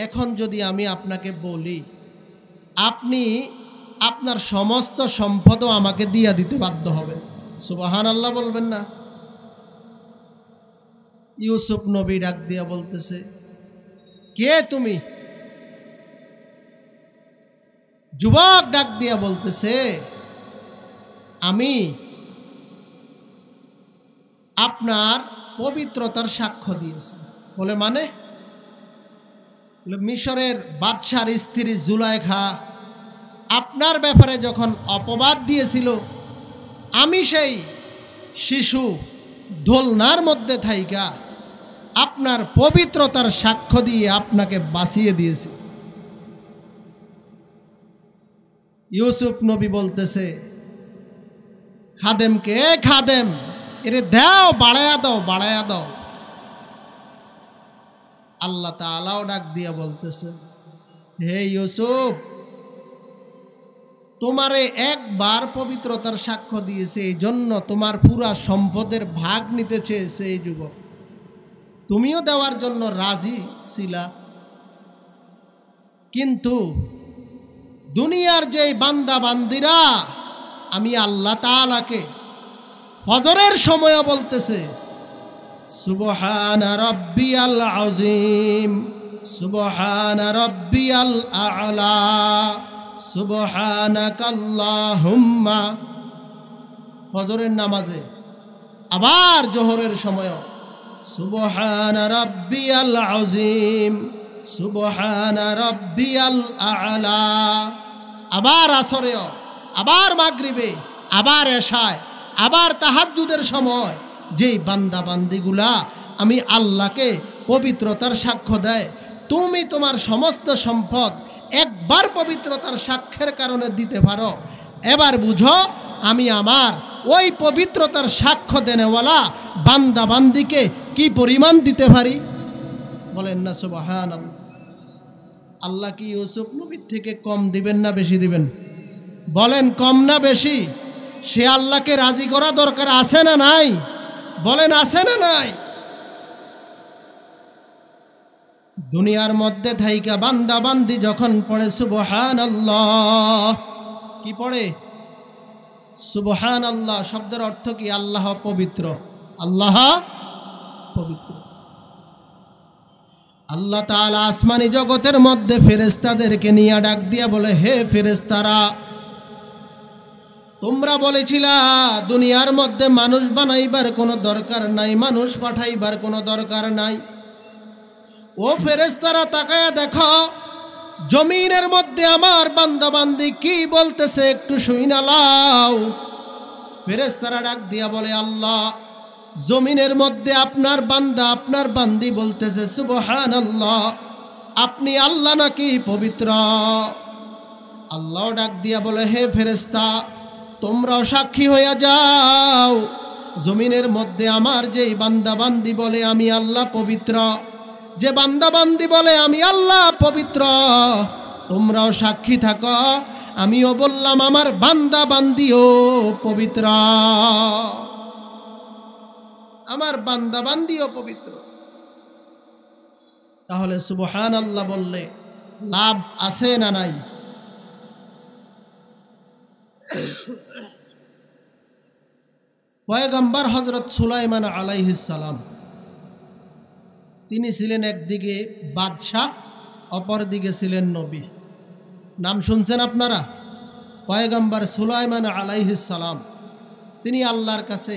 এখন যদি আমি আপনাকে বলি, আপনি আপনার সমস্ত সম্পদও আমাকে দিয়া দিতে বাধ্য হবেন। সুবহানাল্লাহ বলবেন না? ইউসুফ নবী ডাক দিয়া বলতেছে, কে তুমি? যুবক ডাক দিয়া বলতেছে, আমি আপনার পবিত্রতার সাক্ষ্য দিয়েছি। বলে মানে? মিশরের বাদশার স্ত্রী জুলাইখা আপনার ব্যাপারে যখন অপবাদ দিয়েছিল, আমি সেই শিশু দোলনার মধ্যে থাইকা আপনার পবিত্রতার সাক্ষ্য দিয়ে আপনাকে বাঁচিয়ে দিয়েছি। ইউসুফ নবী বলতেছে খাদেমকে, খাদেম এরে দাও, বাড়ায়া দাও, বাড়ায়া দাও। আল্লাহ তাআলাও ডাক দিয়া বলতেছে, হে ইউসুফ, তোমারে একবার পবিত্রতার সাক্ষ্য দিয়েছে, এই জন্য তোমার পুরা সম্পদের ভাগ নিতে চেয়েছে এই যুবক। তুমিও দেওয়ার জন্য রাজি ছিলা, কিন্তু দুনিয়ার যেই বান্দা বান্দিরা আমি আল্লাহ তাআলাকে ফজরের সময় বলতেছে সুবহানা রাব্বিয়াল আযীম, সুবহানা রাব্বিয়াল আ'লা, সুবহানাকাল্লাহুম্মা, ফজরের নামাজে, আবার জোহরের সময় সুবহানা রাব্বিয়াল আযীম, সুবহানা রাব্বিয়াল আ'লা, আবার আসরেও, আবার মাগরিবে, আবার এশায়, আবার তাহাজ্জুদের সময় যেই বান্দা বান্দিগুলা আমি আল্লাহকে পবিত্রতার সাক্ষ্য দেয়, তুমি তোমার সমস্ত সম্পদ একবার পবিত্রতার সাক্ষ্যের কারণে দিতে পারো, এবার বুঝো আমি আমার ওই পবিত্রতার সাক্ষ্য দেনেওয়ালা বান্দা বান্দিকে কি পরিমাণ দিতে পারি। বলেন না সুবহানাল্লাহ। আল্লাহ কি ইউসুফ নবীর থেকে কম দিবেন না বেশি দিবেন? বলেন কম না বেশি? সে আল্লাহকে রাজি করা দরকার আছে না নাই? বলেন আছে না নাই? দুনিয়ার মধ্যে থাইকা বান্দা বান্দি যখন পড়ে সুবহানাল্লাহ, কি পড়ে? সুবহানাল্লাহ শব্দের অর্থ কি? আল্লাহ পবিত্র, আল্লাহ পবিত্র। আল্লাহ তাআলা আসমানি জগতের মধ্যে ফেরেশতাদেরকে নিয়ে ডাক দিয়া বলে, হে ফেরেশতারা, তোমরা বলেছিলা দুনিয়ার মধ্যে মানুষ বানাইবার কোনো দরকার নাই, মানুষ পাঠাইবার কোনো দরকার নাই। ও ফেরেশতারা তাকায়া দেখো জমিনের মধ্যে আমার বান্দা বান্দি কি বলতেছে, একটু শুইনা লাও। ফেরেশতারা ডাক দিয়া বলে, আল্লাহ, জমিনের মধ্যে আপনার বান্দা, আপনার বান্দি বলতেছে সুবহানাল্লাহ, আপনি আল্লাহ নাকি পবিত্র? আল্লাহ ডাক দিয়া বলে, হে ফেরেশতা, তোমরাও সাক্ষী হইয়া যাও, জমিনের মধ্যে আমার যেই বান্দা বান্দি বলে আমি আল্লাহ পবিত্র, যে বান্দা বান্দি বলে আমি আল্লাহ পবিত্র, তোমরাও সাক্ষী থাকো, আমিও বললাম আমার বান্দা বান্দিও পবিত্র, আমার বান্দা বান্দিও পবিত্র। তাহলে সুবহানাল্লাহ বললে লাভ আছে না নাই? পয়গম্বর হযরত সুলাইমান আলাইহিস সালাম, তিনি ছিলেন একদিকে বাদশাহ, অপর দিকে ছিলেন নবী। নাম শুনছেন আপনারা? পয়গম্বর সুলাইমান আলাইহিস সালাম, তিনি আল্লাহর কাছে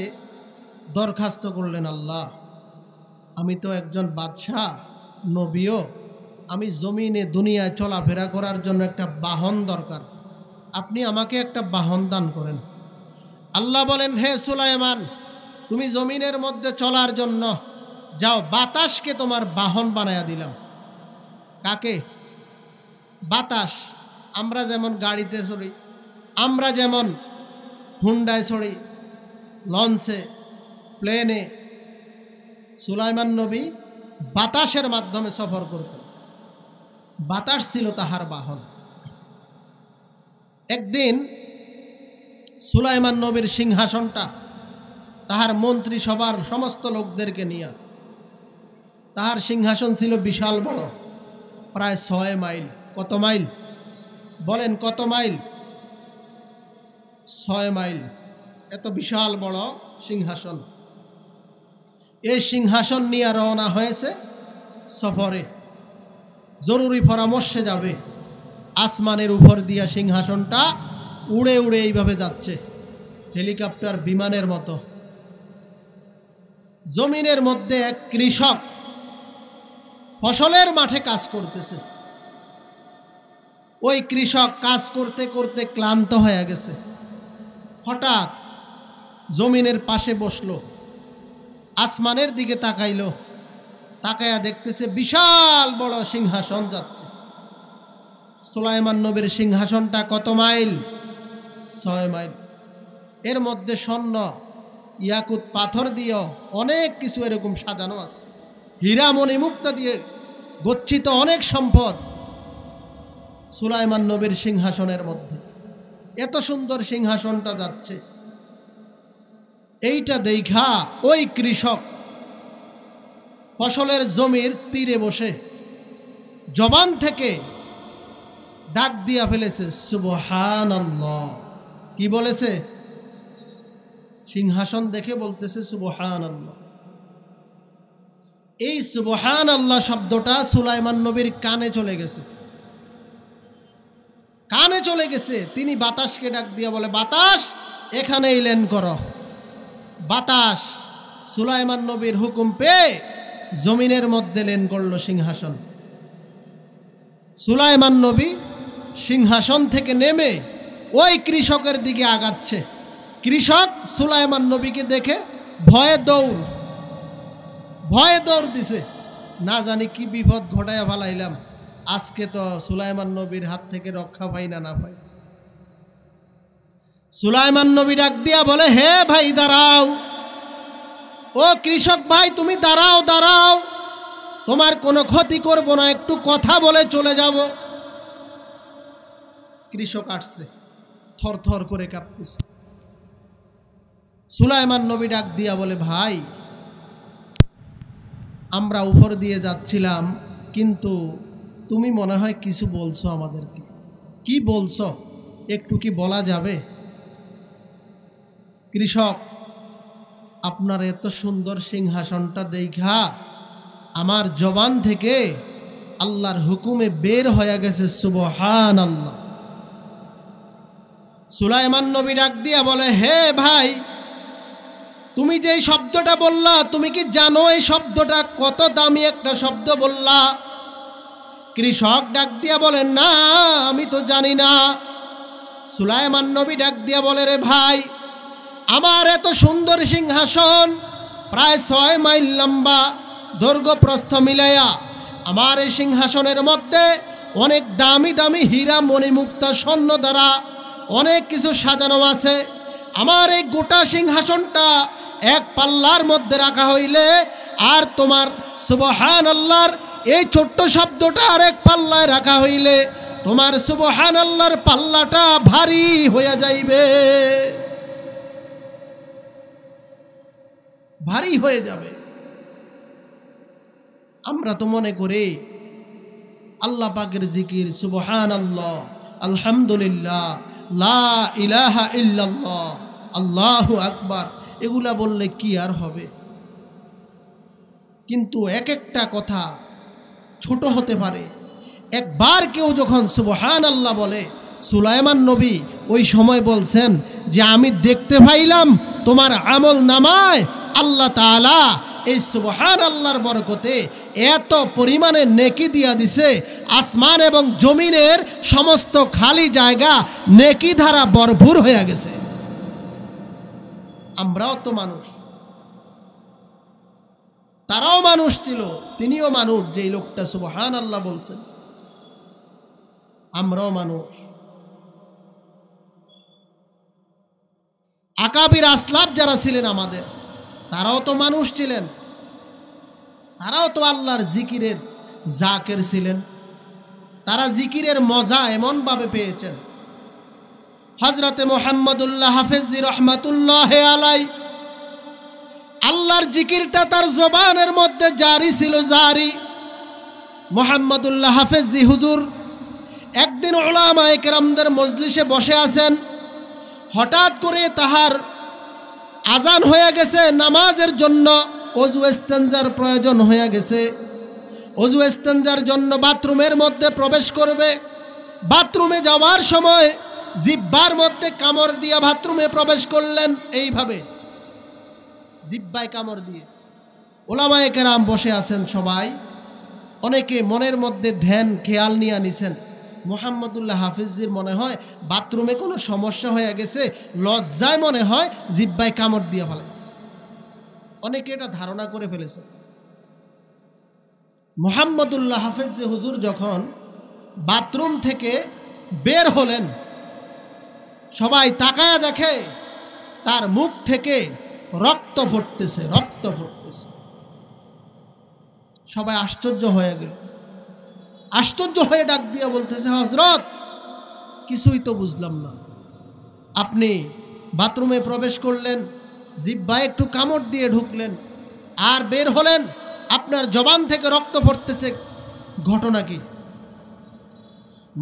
দরখাস্ত করলেন, আল্লাহ আমি তো একজন বাদশাহ, নবীও, আমি জমিনে দুনিয়ায় চলাফেরা করার জন্য একটা বাহন দরকার, আপনি আমাকে একটা বাহন দান করেন। আল্লাহ বলেন, হে সুলাইমান, তুমি জমিনের মধ্যে চলার জন্য যাও, বাতাসকে তোমার বাহন বানায়া দিলাম। কাকে? বাতাস। আমরা যেমন গাড়িতে চড়ি, আমরা যেমন হুন্ডায় চড়ি, লঞ্চে, প্লেনে, সুলাইমান নবী বাতাসের মাধ্যমে সফর করতেন। বাতাস ছিল তাহার বাহন। একদিন সুলাইমান নবীর সিংহাসনটা তাহার মন্ত্রী সবার সমস্ত লোকদেরকে নিয়ে, তাহার সিংহাসন ছিল বিশাল বড়, প্রায় 6 মাইল। কত মাইল বলেন? কত মাইল? 6 মাইল। এত বিশাল বড় সিংহাসন। এই সিংহাসন নিয়ে রওনা হয়েছে সফরে, জরুরি পরামর্শে যাবে। আসমানের উপর দিয়া সিংহাসনটা উড়ে উড়ে এইভাবে যাচ্ছে, হেলিকপ্টার, বিমানের মতো। জমিনের মধ্যে এক কৃষক ফসলের মাঠে কাজ করতেছে। ওই কৃষক কাজ করতে করতে ক্লান্ত হয়ে গেছে। হঠাৎ জমিনের পাশে বসলো, আসমানের দিকে তাকাইলো, তাকায়া দেখতেছে বিশাল বড় সিংহাসন যাচ্ছে। সুলাইমান নবীর সিংহাসনটা কত মাইল? 6 মাইল। এর মধ্যে স্বর্ণ, ইয়াকুত, পাথর দিয়ে অনেক কিছু এরকম সাজানো আছে, হীরা মণি মুক্তা দিয়ে গচ্ছিত অনেক সম্পদ সুলাইমান নবীর সিংহাসনের মধ্যে। এত সুন্দর সিংহাসনটা যাচ্ছে, এইটা দেখা ওই কৃষক ফসলের জমির তীরে বসে জবান থেকে ডাক দিয়া ফেলেছে সুবহানাল্লাহ। কি বলেছে? সিংহাসন দেখে বলতেছে সুবহানাল্লাহ। এই সুবহানাল্লাহ শব্দটা সুলাইমান নবীর কানে চলে গেছে, কানে চলে গেছে। তিনি বাতাসকে ডাক দিয়া বলে, বাতাস এখানে ল্যান্ড করো। বাতাস সুলাইমান নবীর হুকুম পেয়ে জমিনের মধ্যে ল্যান্ড করলো সিংহাসন। সুলাইমান নবী সিংহাসন থেকে নেমে ওই কৃষকের দিকে আগাচ্ছে। কৃষক সুলাইমান নবীকে দেখে ভয়ে দৌড় দিছে, না জানি কি বিপদ ঘটাইয়া ফেলাইলাম, আজকে তো সুলাইমান নবীর হাত থেকে রক্ষা পাই না পাই। সুলাইমান নবী ডাক দিয়া বলে, হে ভাই দাঁড়াও, ও কৃষক ভাই তুমি দাঁড়াও, দাঁড়াও, তোমার কোনো ক্ষতি করব না, একটু কথা বলে চলে যাব। কৃষক আসছে, থরথর করে কাঁপতেছে। সুলাইমান নবী ডাক দিয়া বলে, ভাই আমরা উপর দিয়ে যাচ্ছিলাম, কিন্তু তুমি মনে হয় কিছু বলছো আমাদেরকে। কি বলছো একটু কি বলা যাবে? কৃষক, আপনার এত সুন্দর সিংহাসনটা দেখা আমার জবান থেকে আল্লাহর হুকুমে বের হয়ে গেছে সুবহানাল্লাহ। সুলাইমান নবী ডাক দিয়া বলে, হে ভাই তুমি যে শব্দটা বললা, তুমি কি জানো এই শব্দটা কত দামি একটা শব্দ বললা? কৃষক ডাক দিয়া বলে, না আমি তো জানি না। সুলাইমান নবী ডাক দিয়া বলে, রে ভাই আমার এত সুন্দর সিংহাসন, প্রায় 6 মাইল লম্বা, দৈর্ঘ্য প্রস্থ মিলাইয়া আমার এই সিংহাসনের মধ্যে অনেক দামি দামি হীরা মণিমুক্তা স্বর্ণ দ্বারা অনেক কিছু সাজানো আছে। আমার এই গোটা সিংহাসনটা এক পাল্লার মধ্যে রাখা হইলে আর তোমার সুবহানাল্লাহর এই ছোট্ট শব্দটা আরেক পাল্লায় রাখা হইলে তোমার সুবহানাল্লাহর পাল্লাটা ভারী হয়ে যাইবে, ভারী হয়ে যাবে। আমরা তো মনে করি আল্লাহ পাকের জিকির সুবহানাল্লাহ, আলহামদুলিল্লাহ, লা ইলাহা ইল্লাল্লাহ, আল্লাহু আকবার, এগুলা বললে কি আর হবে? কিন্তু এক একটা কথা ছোট হতে পারে। একবার কেউ যখন সুবহানাল্লাহ বলে, সুলাইমান নবী ওই সময় বলছেন যে আমি দেখতে পাইলাম তোমার আমল নামায় আল্লাহ তাআলা এই সুবহানাল্লাহর বরকতে এত পরিমাণে নেকি দিয়া দিছে, আসমান এবং জমিনের সমস্ত খালি জায়গা নেকি ধারা ভরপুর হয়ে গেছে। আমরাও তো মানুষ, তারাও মানুষ ছিল, তিনিও মানুষ, যেই লোকটা সুবহানাল্লাহ বলছেন। আমরাও মানুষ। আকাবির আসলাফ যারা ছিলেন আমাদের, তারাও তো মানুষ ছিলেন, তারাও তো আল্লাহর জিকিরের জাকের ছিলেন। তারা জিকিরের মজা এমনভাবে পেয়েছেন। হযরতে মুহাম্মদুল্লাহ হাফেজি রহমাতুল্লাহ আলাই, আল্লাহর জিকিরটা তার জবানের মধ্যে জারি ছিল, জারি। মুহাম্মদুল্লাহ হাফেজি হুজুর একদিন উলামায়ে কেরামদের মজলিসে বসে আছেন, হঠাৎ করে তাহার আজান হয়ে গেছে, নামাজের জন্য অজু ইস্তেনজার প্রয়োজন হয়ে গেছে। অজু ইস্তেনজার জন্য বাথরুমের মধ্যে প্রবেশ করবে। বাথরুমে যাওয়ার সময় জিহ্বার মধ্যে কামড় দিয়ে বাথরুমে প্রবেশ করলেন, এইভাবে জিহ্বায় কামড় দিয়ে। উলামায়ে কেরাম বসে আছেন সবাই, অনেকে মনের মধ্যে ধ্যান খেয়াল নিয়ে নিছেন মুহাম্মদুল্লাহ হাফিজির মনে হয় বাথরুমে কোনো সমস্যা হয়ে গেছে, লজ্জায় মনে হয় জিহ্বায় কামড় দিয়ে ফেলেছে। অনেকে এটা ধারণা করে ফেলেছে। মুহাম্মদুল্লাহ হাফিজি হুজুর যখন বাথরুম থেকে বের হলেন, সবাই তাকায়া দেখে তার মুখ থেকে রক্ত ফুটতেছে, রক্ত ফুটতেছে। সবাই আশ্চর্য হয়ে গেল। আশ্চর্য হয়ে ডাক দিয়ে বলতেছে, হযরত কিছুই তো বুঝলাম না, আপনি বাথরুমে প্রবেশ করলেন, জিহ্বায় একটু কামড় দিয়ে ঢুকলেন, আর বের হলেন, আপনার জবান থেকে রক্ত পড়তেছে, ঘটনা কি?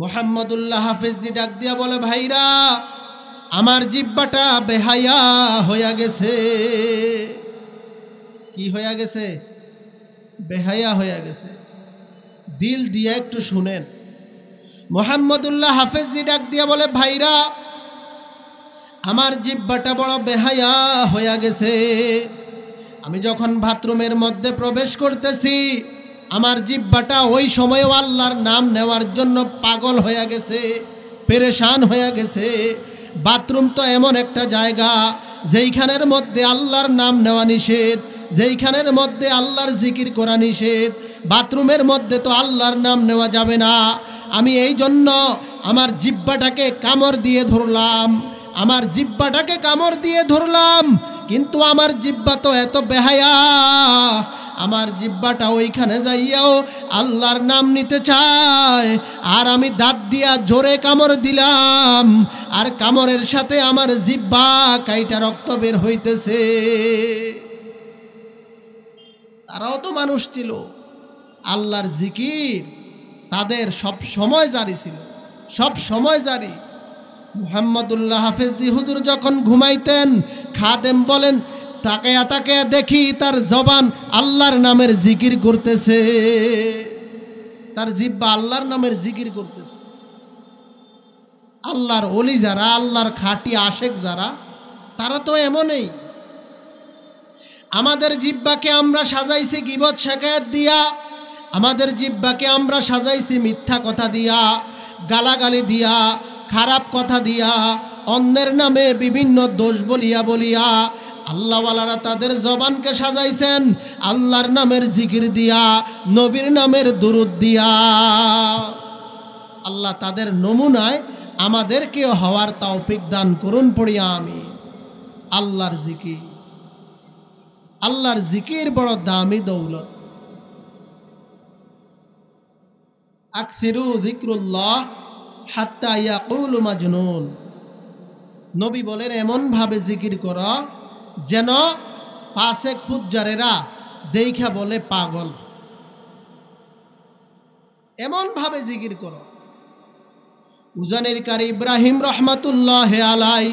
মুহাম্মদুল্লাহ হাফেজি ডাক দিয়া বলে, ভাইরা, আমার জিহ্বাটা বেহায়া হয়ে গেছে। কি হয়ে গেছে? বেহায়া হয়ে গেছে। দিল দিয়ে একটু শুনেন। মুহাম্মদুল্লাহ হাফেজি ডাক দিয়া বলে, ভাইরা, আমার জিহ্বাটা বড় বেহায়া হয়ে গেছে। আমি যখন বাথরুমের মধ্যে প্রবেশ করতেছি, আমার জিহ্বাটা ওই সময়ও আল্লাহর নাম নেওয়ার জন্য পাগল হয়ে গেছে, পেরেশান হয়ে গেছে। বাথরুম তো এমন একটা জায়গা যেইখানের মধ্যে আল্লাহর নাম নেওয়া নিষেধ, যেইখানের মধ্যে আল্লাহর জিকির করা নিষেধ। বাথরুমের মধ্যে তো আল্লাহর নাম নেওয়া যাবে না। আমি এই জন্য আমার জিহ্বাটাকে কামড় দিয়ে ধরলাম, আমার জিহ্বাটাকে কামড় দিয়ে ধরলাম, কিন্তু আমার জিহ্বা তো এত বেহায়া, আমার জিহ্বাটা ওইখানে যাইয়াও আল্লাহর নাম নিতে চায়, আর আমি দাঁত দিয়া জোরে কামড় দিলাম, আর কামড়ের সাথে আমার জিহ্বা কাইটা রক্ত বের হইতেছে। তারাও তো মানুষ ছিল। আল্লাহর জিকির তাদের সব সময় জারি ছিল, সব সময় জারি। মুহাম্মদুল্লাহ হাফেজি হুজুর যখন ঘুমাইতেন, খাদেম বলেন, তাকায়া তাকায়া দেখি তার জবান আল্লাহর নামের জিকির করতেছে, তার জিহ্বা আল্লাহর নামের জিকির করতেছে। আল্লাহর ওলি যারা, আল্লাহর খাঁটি আশেক যারা, তারা তো এমনই। আমাদের জিহ্বাকে আমরা সাজাইছি গীবত শিকায়াত দিয়া, আমাদের জিহ্বাকে আমরা সাজাইছি মিথ্যা কথা দিয়া, গালাগালি দিয়া, খারাপ কথা দিয়া, অন্যের নামে বিভিন্ন দোষ বলিয়া বলিয়া। আল্লাহওয়ালারা তাদের জবানকে সাজাইছেন আল্লাহর নামের জিকির দিয়া, নবীর নামের দুরূদ দিয়া। আল্লাহ তাদের নমুনায় আমাদেরকে হওয়ার তৌফিক দান করুন, পড়িয়া আমি। আল্লাহর জিকির, আল্লাহর জিকির বড় দামি দৌলত। আকসিরু যিকরুল্লাহ হাত্তা ইয়াকুলু মাজনুন। নবী বলেন এমনভাবে জিকির করো যেন ফাসেক ফুজ্জারেরা দেখা বলে পাগল। এমনভাবে জিকির করো। উজানের কারি ইব্রাহিম রহমাতুল্লাহ আলাই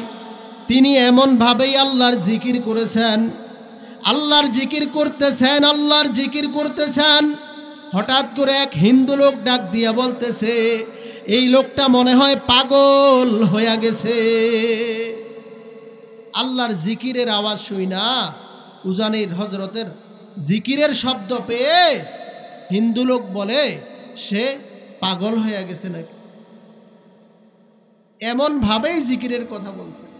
তিনি এমনভাবেই আল্লাহর জিকির করেছেন। আল্লাহর জিকির করতেছেন, আল্লাহর জিকির করতেছেন, হঠাৎ করে এক হিন্দু লোক ডাক দিয়া বলতেছে, এই লোকটা মনে হয় পাগল হয়ে গেছে। আল্লাহর জিকিরের আওয়াজ শুই না, উজানের হজরতের জিকিরের শব্দ পেয়ে হিন্দু লোক বলে সে পাগল হয়ে গেছে নাকি। এমনভাবেই জিকিরের কথা বলছেন।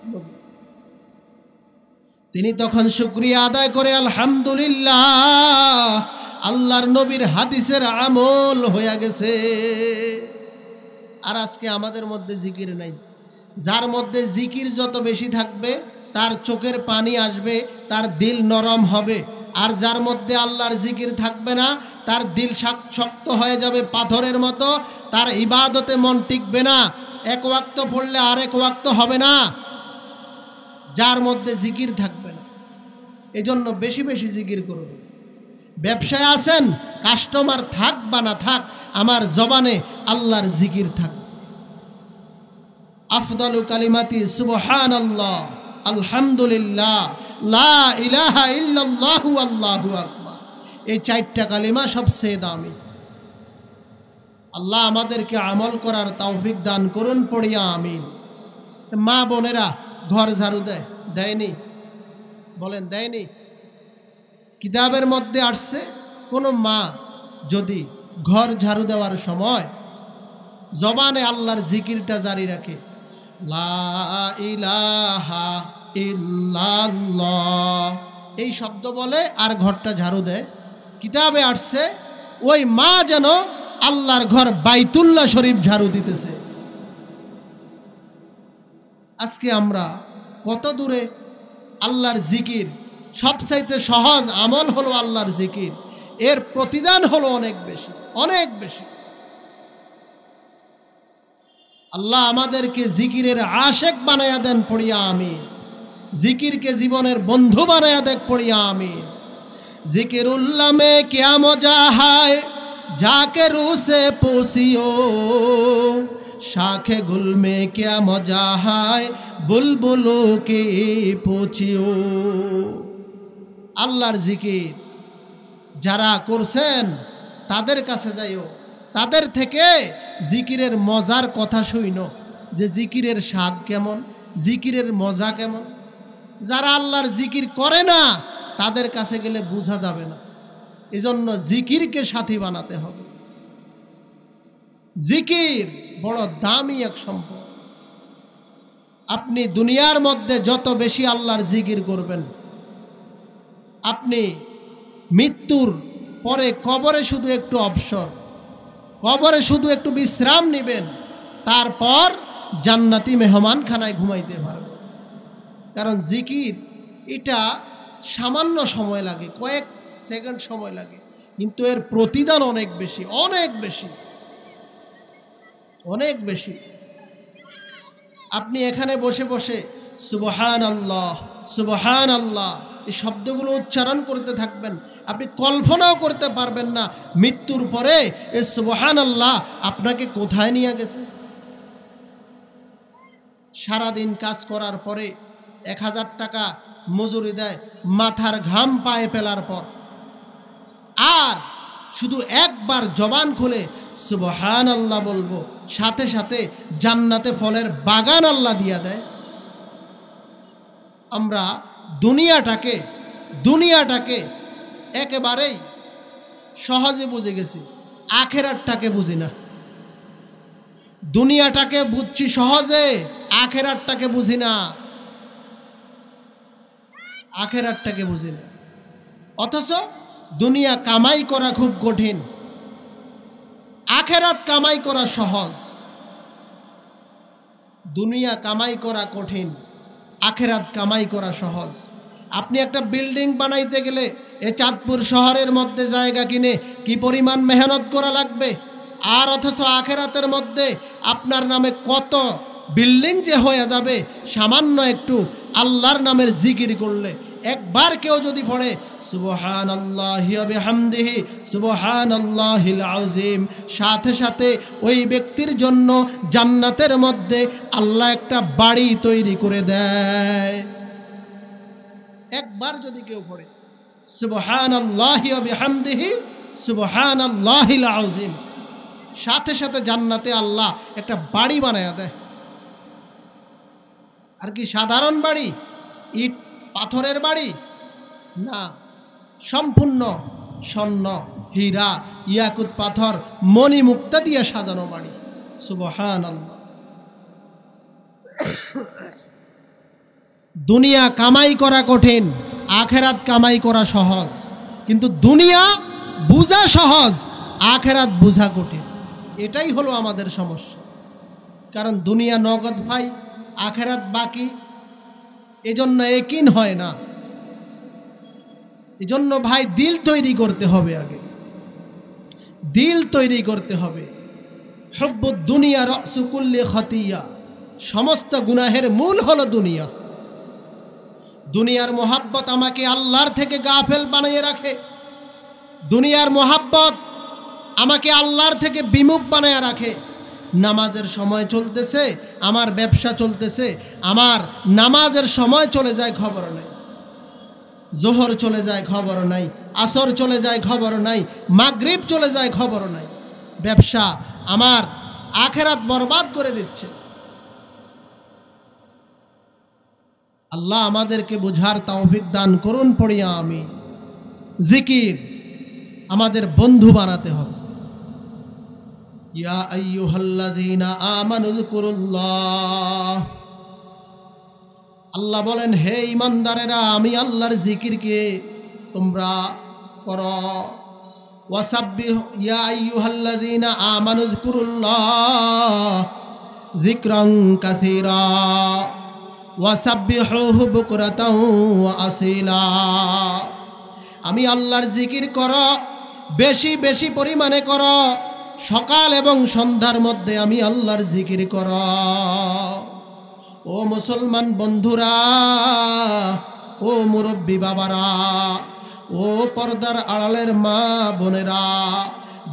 তিনি তখন শুকরিয়া আদায় করে আলহামদুলিল্লাহ, আল্লাহর নবীর হাদিসের আমল হয়ে গেছে। আর আজকে আমাদের মধ্যে জিকির নাই। যার মধ্যে জিকির যত বেশি থাকবে তার চোখের পানি আসবে, তার দিল নরম হবে। আর যার মধ্যে আল্লাহর জিকির থাকবে না তার দিল শক্ত হয়ে যাবে পাথরের মতো, তার ইবাদতে মন টিকবে না, এক ওয়াক্ত পড়লে আরেক ওয়াক্ত হবে না। যার মধ্যে জিকির থাকবে না, এজন্য বেশি বেশি জিকির করবে। ব্যবসায় আছেন, কাস্টমার থাক বা না থাক, আমার জবানে আল্লাহর জিকির থাক। আফদালু কালিমাতি সুবহানাল্লাহ, আলহামদুলিল্লাহ, লা ইলাহা ইল্লাল্লাহু আল্লাহু আকবার। এই চারটা কালিমা সবচেয়ে দামি। আল্লাহ আমাদেরকে আমল করার তৌফিক দান করুন, পড়িয়া আমিন। মা বোনেরা ঘর ঝাড়ু দেয়, দেয়নি? বলেন দেয়নি? কিতাবের মধ্যে আসছে কোনো মা যদি ঘর ঝাড়ু দেওয়ার সময় জবানে আল্লাহর জিকিরটা জারি রাখে, লা ইলাহা ইল্লাল্লাহ এই শব্দ বলে আর ঘরটা ঝাড়ু দেয়, কিতাবে আসছে ওই মা যেন আল্লাহর ঘর বাইতুল্লাহ শরীফ ঝাড়ু দিতেছে। আজকে আমরা কত দূরে আল্লাহর জিকির, সবচাইতে সহজ আমল হলো আল্লাহর জিকির, এর প্রতিদান হলো অনেক বেশি, অনেক বেশি। আল্লাহ আমাদেরকে জিকিরের আশেক বানায়া দেন, পড়িয়া আমিন। জিকিরকে জীবনের বন্ধু বানায়া দেখ, পড়িয়া আমিন। জিকিরুল্লাহ মে क्या मजा है जाके रूह से पूछियो, शाखे गुल में क्या मजा है बुलबुलों के पूछियो। আল্লাহর জিকির যারা করছেন তাদের কাছে যাইও, তাদের থেকে জিকিরের মজার কথা শুইনো, যে জিকিরের স্বাদ কেমন, জিকিরের মজা কেমন। যারা আল্লাহর জিকির করে না তাদের কাছে গেলে বোঝা যাবে না। এজন্য জিকিরকে সাথী বানাতে হবে। জিকির বড় দামি এক সম্পদ। আপনি দুনিয়ার মধ্যে যত বেশি আল্লাহর জিকির করবেন, আপনি মৃত্যুর পরে কবরে শুধু একটু অবসর, কবরে শুধু একটু বিশ্রাম নেবেন, তারপর জান্নাতি মেহমানখানায় ঘুমাইতে পারবেন। কারণ জিকির এটা সামান্য সময় লাগে, কয়েক সেকেন্ড সময় লাগে, কিন্তু এর প্রতিদান অনেক বেশি, অনেক বেশি, অনেক বেশি। আপনি এখানে বসে বসে সুবহানাল্লাহ, সুবহানাল্লাহ এই শব্দগুলো উচ্চারণ করতে থাকবেন, আপনি কল্পনাও করতে পারবেন না মৃত্যুর পরে এই সুবহানাল্লাহ আপনাকে কোথায় নিয়ে গেছে। সারাদিন কাজ করার পরে 1000 টাকা মজুরি দেয় মাথার ঘাম পায়ে ফেলার পর, আর শুধু একবার জবান খুলে সুবহানাল্লাহ বলবো, সাথে সাথে জান্নাতে ফলের বাগান আল্লাহ দিয়া দেয়। আমরা দুনিয়াটাকে একেবারেই সহজে বুঝে গেছি, আখেরাতটাকে বুঝি না। দুনিয়াটাকে বুঝছি সহজে, আখেরাতটাকে বুঝি না, আখেরাতটাকে বুঝি না। অথচ দুনিয়া কামাই করা খুব কঠিন, আখেরাত কামাই করা সহজ। দুনিয়া কামাই করা কঠিন, আখেরাত কামাই করা সহজ। আপনি একটা বিল্ডিং বানাইতে গেলে এ চাঁদপুর শহরের মধ্যে জায়গা কিনে কি পরিমাণ মেহনত করা লাগবে। আর অথচ আখেরাতের মধ্যে আপনার নামে কত বিল্ডিং যে হয়ে যাবে সামান্য একটু আল্লাহর নামের জিকির করলে। একবার কেউ যদি পড়ে সুবহানাল্লাহি ওয়া বিহামদিহি সুবহানাল্লাহিল আযীম, সাথে সাথে ওই ব্যক্তির জন্য জান্নাতের মধ্যে আল্লাহ একটা বাড়ি তৈরি করে দেয়। একবার যদি কেউ পড়ে সুবহানাল্লাহি ওয়া বিহামদিহি সুবহানাল্লাহিল আযীম, সাথে সাথে জান্নাতে আল্লাহ একটা বাড়ি বানায়া দেয়। আর কি সাধারণ বাড়ি, ইট পাথরের বাড়ি না, সম্পূর্ণ স্বর্ণ হীরা ইয়াকুত পাথর মণি মুক্তা দিয়ে সাজানো বাড়ি। সুবহানাল্লাহ। দুনিয়া কামাই করা কঠিন, আখেরাত কামাই করা সহজ। কিন্তু দুনিয়া বুঝা সহজ, আখেরাত বুঝা কঠিন। এটাই হলো আমাদের সমস্যা। কারণ দুনিয়া নগদ ভাই, আখেরাত বাকি, এজন্য একিন হয় না। এজন্য ভাই দিল তৈরি করতে হবে, আগে দিল তৈরি করতে হবে। হুব্বুদ দুনিয়া রাসু কুল্লি খাতিয়া, সমস্ত গুনাহের মূল হলো দুনিয়া। দুনিয়ার মোহাব্বত আমাকে আল্লাহর থেকে গাফেল বানিয়ে রাখে। দুনিয়ার মোহাব্বত আমাকে আল্লাহর থেকে বিমুখ বানিয়ে রাখে। নামাজের সময় চলতেছে, আমার ব্যবসা চলতেছে, আমার নামাজের সময় চলে যায় খবর নাই, জোহর চলে যায় খবর নাই, আসর চলে যায় খবর নাই, মাগরিব চলে যায় খবর নাই। ব্যবসা আমার আখেরাত বরবাদ করে দিচ্ছে। আল্লাহ আমাদেরকে বুঝার তৌফিক দান করুন, পড়িয়া আমি। জিকির আমাদের বন্ধু বানাতে হবে। ইয়া আইয়ুহাল্লাযীনা আমানু যকুরুল্লাহ, আল্লাহ বলেন হে ঈমানদারেরা, আমি আল্লাহর জিকিরকে তোমরা করো। ওয়াসাব্বিহু ইয়া আইয়ুহাল্লাযীনা আমানু যকুরুল্লাহ যিকরান কাসীরা ওয়াসাব্বিহুহু বুকরাতাও ওয়া আসীলা। আমি আল্লাহর জিকির করো, বেশি বেশি পরিমাণে করো। সকাল এবং সন্ধ্যার মধ্যে আমি আল্লাহর জিকির করো। ও মুসলমান বন্ধুরা, ও মুরব্বী বাবারা, ও পর্দার আড়ালের মা বোনেরা,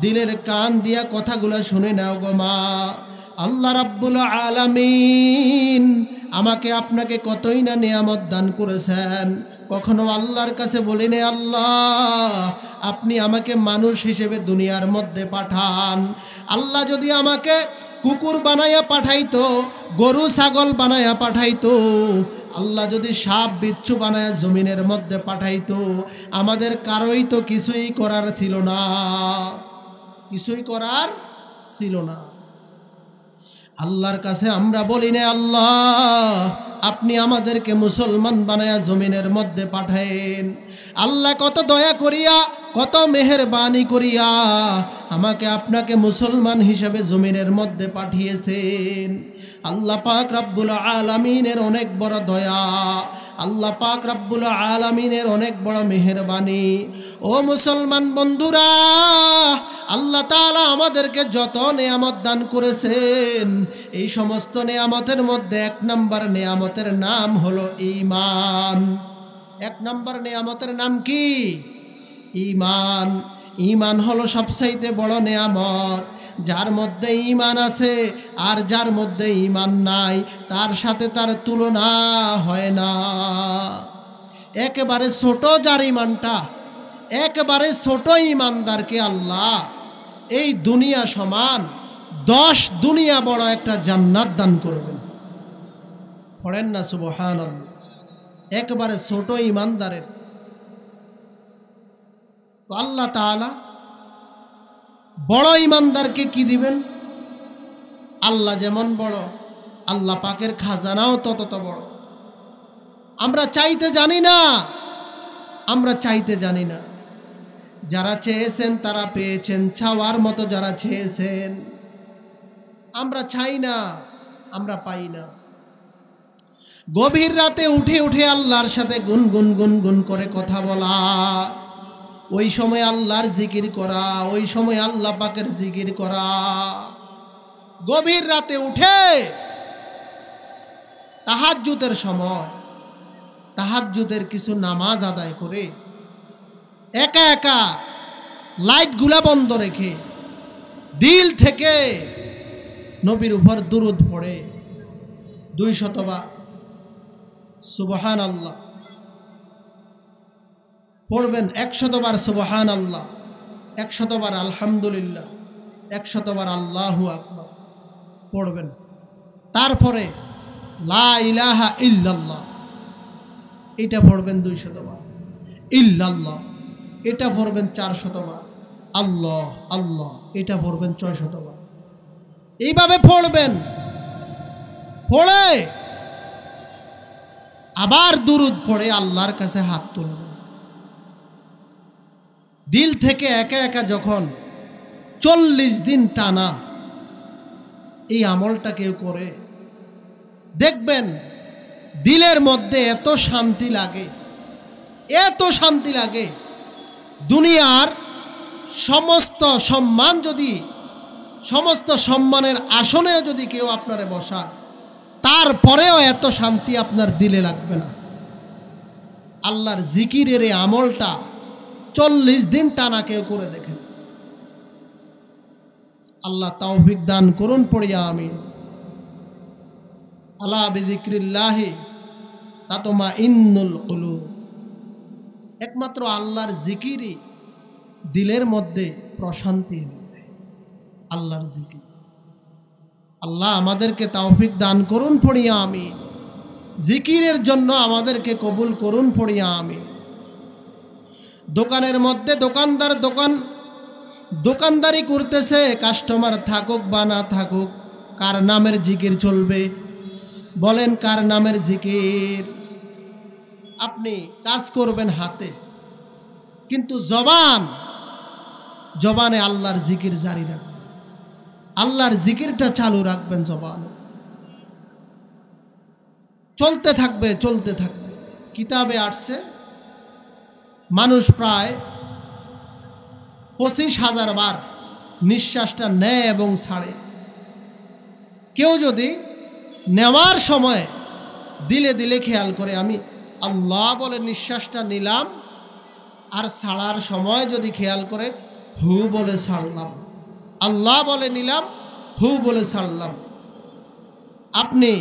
দিলের কান দিয়া কথাগুলো শুনে নাও গো মা। আল্লাহ রাব্বুল আলামিন আমাকে আপনাকে কতই না নিয়ামত দান করেছেন। কখনো আল্লাহর কাছে বলিনি আল্লাহ আপনি আমাকে মানুষ হিসেবে দুনিয়ার মধ্যে পাঠান। আল্লাহ যদি আমাকে কুকুর বানাইয়া পাঠাইতো, গরু ছাগল বানাইয়া পাঠাইতো, আল্লাহ যদি সাপ বিচ্ছু বানাইয়া জমিনের মধ্যে পাঠাইতো, আমাদের কারোই তো কিছুই করার ছিল না, কিছুই করার ছিল না। আল্লাহর কাছে আমরা বলি না আল্লাহ আপনি আমাদেরকে মুসলমান বানায়া জমিনের মধ্যে পাঠায়েন। আল্লাহ কত দয়া করিয়া, কত মেহেরবানি করিয়া আমাকে আপনাকে মুসলমান হিসেবে জমিনের মধ্যে পাঠিয়েছেন। আল্লাহ পাক রব্বুল আলামিনের অনেক বড় দয়া, আল্লাহ পাক রব্বুল আলামিনের অনেক বড় মেহেরবানি। ও মুসলমান বন্ধুরা, আল্লাহ তাআলা আমাদেরকে যত নেয়ামত দান করেছেন, এই সমস্ত নেয়ামতের মধ্যে এক নম্বর নেয়ামতের নাম হলো ঈমান। এক নম্বর নেয়ামতের নাম কি? ঈমান। ঈমান হলো সবচাইতে বড় নেয়ামত। যার মধ্যে ঈমান আছে আর যার মধ্যে ঈমান নাই, তার সাথে তার তুলনা হয় না। একেবারে ছোট যার ঈমানটা, একেবারে ছোট ঈমানদারকে আল্লাহ এই দুনিয়া সমান 10 দুনিয়া বড় একটা জান্নাত দান করবেন। পড়েন না সুবহানাল্লাহ। একেবারে ছোট ঈমানদারের তো আল্লাহ তাআলা বড় ঈমানদারকে কি দিবেন? আল্লাহ যেমন বড়, আল্লাহ পাকের খাজানাও তত বড়। আমরা চাইতে জানি না, আমরা চাইতে জানি না। যারা চেয়েছেন তারা পেয়েছেন, চাওয়ার মতো যারা চেয়েছেন। আমরা চাই না, আমরা পাই না। গভীর রাতে উঠে উঠে আল্লাহর সাথে গুনগুন গুনগুন করে কথা বলা, ওই সময় আল্লাহর জিকির করা, ওই সময় আল্লাহ পাকের জিকির করা। গভীর রাতে উঠে তাহাজ্জুদের সময় তাহাজ্জুদের কিছু নামাজ আদায় করে একা একা লাইটগুলা বন্ধ রেখে দিল থেকে নবীর উপর দুরূদ পড়ে 200 বার সুবহানাল্লাহ পড়বেন, 100 বার সুবহানাল্লাহ, 100 বার আলহামদুলিল্লাহ, 100 বার আল্লাহু আকবার পড়বেন। তারপরে লা ইলাহা ইল্লাল্লাহ এটা পড়বেন 200 বার, ইল্লাল্লাহ এটা পড়বেন 400 বার, আল্লাহ আল্লাহ এটা পড়বেন 600 বার। এইভাবে পড়বেন, পড়ে আবার দুরূদ পড়ে আল্লাহর কাছে হাত তুলবেন। দিল থেকে একা একা যখন 40 দিন টানা এই আমলটা কেউ করে দেখবেন দিলের মধ্যে এত শান্তি লাগে, এত শান্তি লাগে। দুনিয়ার সমস্ত সম্মান যদি, সমস্ত সম্মানের আসনে যদি কেউ আপনারে বসা, তারপরেও এত শান্তি আপনার দিলে লাগবে না। আল্লাহর জিকিরের এই আমলটা 40 দিন টানা কেউ করে দেখেন। আল্লাহ তৌফিক দান করুন, পড়িয়া আমিন। আলা বিযিক্রিল্লাহি তাতমাইন্নুল কুলুব। একমাত্র আল্লাহর জিকিরই দিলের মধ্যে প্রশান্তি এনে। আল্লাহর জিকির। আল্লাহ আমাদেরকে তৌফিক দান করুন, পড়িয়া আমিন। জিকিরের জন্য আমাদেরকে কবুল করুন, পড়িয়া আমিন। দোকানের মধ্যে দোকানদারি করতেছে, কাস্টমার থাকুক বা না থাকুক, কার নামের জিকির চলবে? বলেন কার নামের জিকির? আপনি কাজ করবেন হাতে, কিন্তু জবানে আল্লাহর জিকির জারি রাখবেন, আল্লাহর জিকিরটা চালু রাখবেন। জবান চলতে থাকবে, চলতে থাকবে। কিতাবে আসছে মানুষ প্রায় 25,000 বার নিঃশ্বাসটা নেয় এবং ছাড়ে। কেউ যদি নেওয়ার সময় দিলে দিলে খেয়াল করে আমি আল্লাহ বলে নিঃশ্বাসটা নিলাম, আর ছাড়ার সময় যদি খেয়াল করে হু বলে ছাড়লাম, আল্লাহ বলে নিলাম, হু বলে ছাড়লাম। আপনি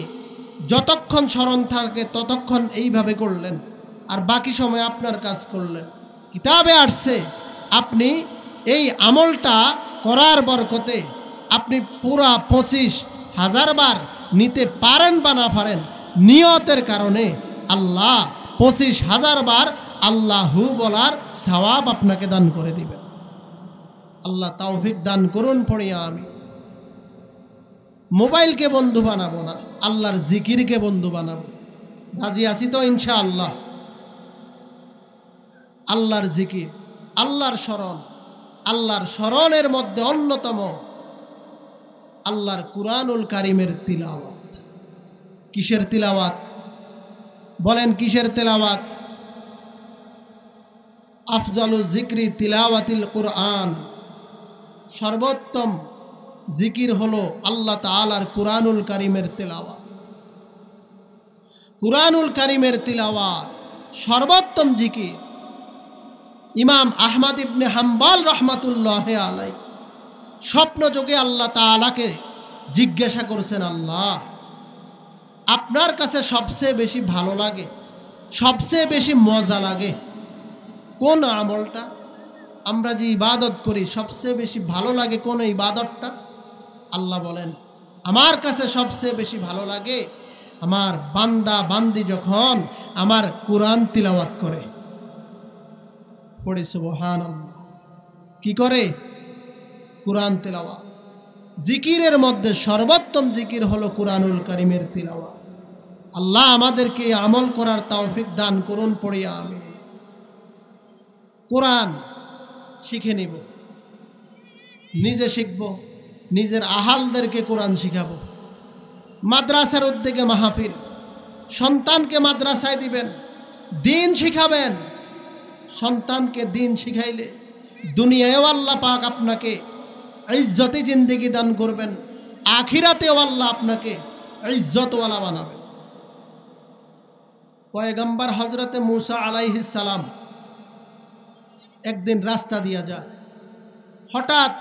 যতক্ষণ স্মরণ থাকে ততক্ষণ এইভাবে করলেন, আর বাকি সময় আপনার কাজ করলেন। কিতাবে আসছে আপনি এই আমলটা করার বরকতে আপনি পুরা 25,000 বার নিতে পারেন বা না পারেন, নিয়তের কারণে আল্লাহ 25,000 বার আল্লাহু বলার সওয়াব আপনাকে দান করে দিবেন। আল্লাহ তৌফিক দান করুন, পড়িয়া আমি। মোবাইলকে বন্ধু বানাবো না, আল্লাহর জিকিরকে বন্ধু বানাবো। রাজি আছি তো ইনশাআল্লাহ? আল্লাহর জিকির, আল্লাহর স্মরণ, আল্লাহর স্মরণের মধ্যে অন্যতম আল্লাহর কুরআনুল কারীমের তিলাওয়াত। কিসের তিলাওয়াত? বলেন কিসের তিলাওয়াত? আফজালু জিক্রি তিলাওয়াতিল কুরআন। সর্বোত্তম জিকির হলো আল্লাহ তাআলার কুরআনুল কারীমের তিলাওয়াত। কুরআনুল কারীমের তিলাওয়াত সর্বোত্তম জিকির। ইমাম আহমদ ইবনে হাম্বল রহমাতুল্লাহ আলাইহি স্বপ্ন যোগে আল্লাহ তাআলাকে জিজ্ঞাসা করেছেন, আল্লাহ আপনার কাছে সবচেয়ে বেশি ভালো লাগে, সবচেয়ে বেশি মজা লাগে কোন আমলটা? আমরা যে ইবাদত করি সবচেয়ে বেশি ভালো লাগে কোন ইবাদতটা? আল্লাহ বলেন, আমার কাছে সবচেয়ে বেশি ভালো লাগে আমার বান্দা বান্দি যখন আমার কুরআন তিলাওয়াত করে। পড়ে সুবহানাল্লাহ। কি করে? কুরআন তিলাওয়াত। জিকিরের মধ্যে সর্বোত্তম জিকির হলো কুরআনুল কারীমের তিলাওয়াত। আল্লাহ আমাদেরকে আমল করার তৌফিক দান করুন, পড়িয়া আমিন। কোরআন শিখে নিব, নিজে শিখব, নিজের আহালদেরকে কোরআন শিখাবো। মাদ্রাসার উদ্যোগে মাহফিল, সন্তানকে মাদ্রাসায় দিবেন, দিন শিখাবেন। সন্তানকে দিন শিখাইলে দুনিয়ায়ও আল্লাহ পাক আপনাকে ইজ্জতি জিন্দেগি দান করবেন, আখিরাতেও আল্লাহ আপনাকে ইজ্জতওয়ালা বানাবেন। পয়গম্বর হজরতে মুসা আলাইহিস সালাম একদিন রাস্তা দিয়ে যায়, হঠাৎ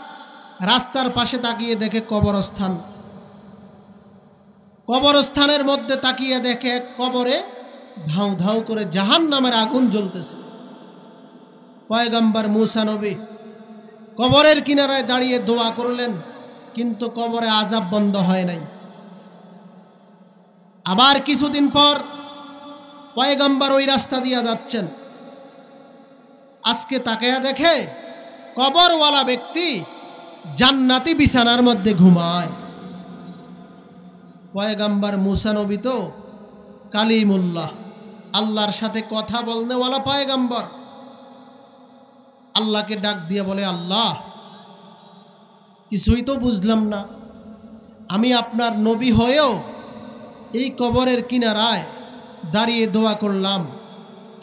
রাস্তার পাশে তাকিয়ে দেখে কবরস্থান। কবরস্থানের মধ্যে তাকিয়ে দেখে এক কবরে ধাউ ধাউ করে জাহান্নামের আগুন জ্বলতেছে। পয়গম্বর মুসা নবী কবরের কিনারায় দাঁড়িয়ে দোয়া করলেন, কিন্তু কবরে আযাব বন্ধ হয় নাই। আবার কিছুদিন পর পয়গম্বর ওই রাস্তা দিয়ে যাচ্ছেন, আজকে তাকায়া দেখে কবরওয়ালা ব্যক্তি জান্নাতি বিছানার মধ্যে ঘুমায়। পয়গম্বর মুসা নবী তো কালিমুল্লাহ, আল্লাহর সাথে কথা বলনেওয়ালা পয়গম্বর। আল্লাহকে ডাক দিয়ে বলে, আল্লাহ, কিছুই তো বুঝলাম না, আমি আপনার নবী হয়েও এই কবরের কিনারায় দাঁড়িয়ে দোয়া করলাম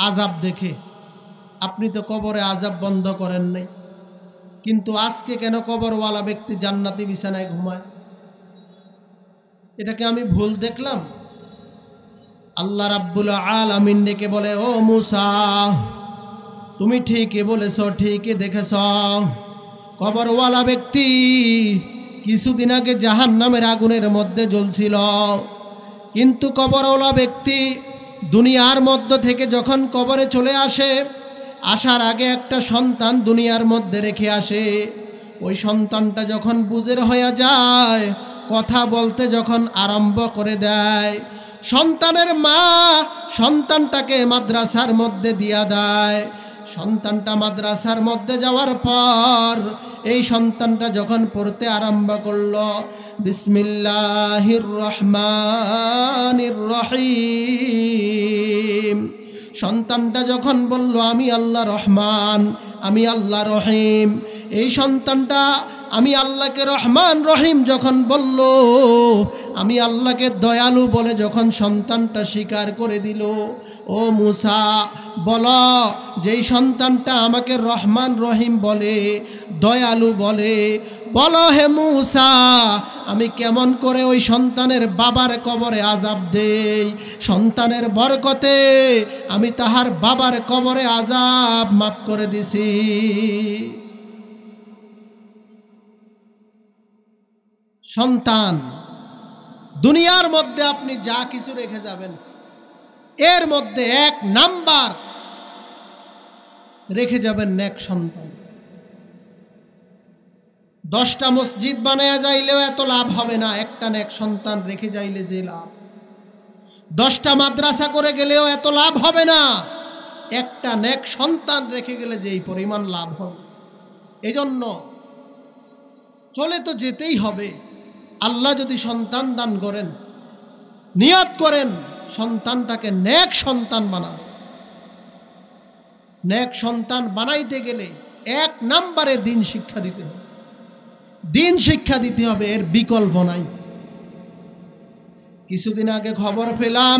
আযাব দেখে, আপনি তো কবরে আযাব বন্ধ করেন নাই, কিন্তু আজকে কেন কবরওয়ালা ব্যক্তি জান্নাতি বিছানায় ঘুমায়? এটাকে আমি ভুল দেখলাম? আল্লাহ রাব্বুল আলামিন ডেকে বলে, ও মুসা, তুমি ঠিকই বলেছ, ঠিকই দেখেছ। কবরওয়ালা ব্যক্তি কিছুদিন আগে জাহান্নামের আগুনের মধ্যে জ্বলছিল, কিন্তু কবরওয়ালা ব্যক্তি দুনিয়ার মধ্য থেকে যখন কবরে চলে আসে, আসার আগে একটা সন্তান দুনিয়ার মধ্যে রেখে আসে। ওই সন্তানটা যখন বুঝের হয়ে যায়, কথা বলতে যখন আরম্ভ করে দেয়, সন্তানের মা সন্তানটাকে মাদ্রাসার মধ্যে দিয়া দেয়। সন্তানটা মাদ্রাসার মধ্যে যাওয়ার পর এই সন্তানটা যখন পড়তে আরম্ভ করলো, বিসমিল্লাহির রহমানির রহিম, সন্তানটা যখন বলল আমি আল্লাহ রহমান, আমি আল্লাহ রহিম, এই সন্তানটা আমি আল্লাহকে রহমান রহিম যখন বলল, আমি আল্লাহকে দয়ালু বলে যখন সন্তানটা স্বীকার করে দিল, ও মুসা বলো, যেই সন্তানটা আমাকে রহমান রহিম বলে, দয়ালু বলে, বলো হে মুসা, আমি কেমন করে ওই সন্তানের বাবার কবরে আযাব দেই? সন্তানের বরকতে আমি তাহার বাবার কবরে আযাব মাফ করে দিছি। সন্তান দুনিয়ার মধ্যে আপনি যা কিছু রেখে যাবেন, এর মধ্যে 1 নাম্বার রেখে যাবেন নেক সন্তান। 10টা মসজিদ বানায়া যাইলেও এত লাভ হবে না, একটা নেক সন্তান রেখে যাইলে যে লাভ। 10টা মাদ্রাসা করে গেলেও এত লাভ হবে না, একটা নেক সন্তান রেখে গেলে যেই পরিমাণ লাভ হবে। এজন্য চলে তো যেতেই হবে। আল্লাহ যদি সন্তান দান করেন, নিয়ত করেন সন্তানটাকে নেক সন্তান বানান। নেক সন্তান বানাইতে গেলে 1 নম্বরে দিন শিক্ষা দিতে হবে। দিন শিক্ষা দিতে হবে, এর বিকল্প নাই। কিছুদিন আগে খবর পেলাম,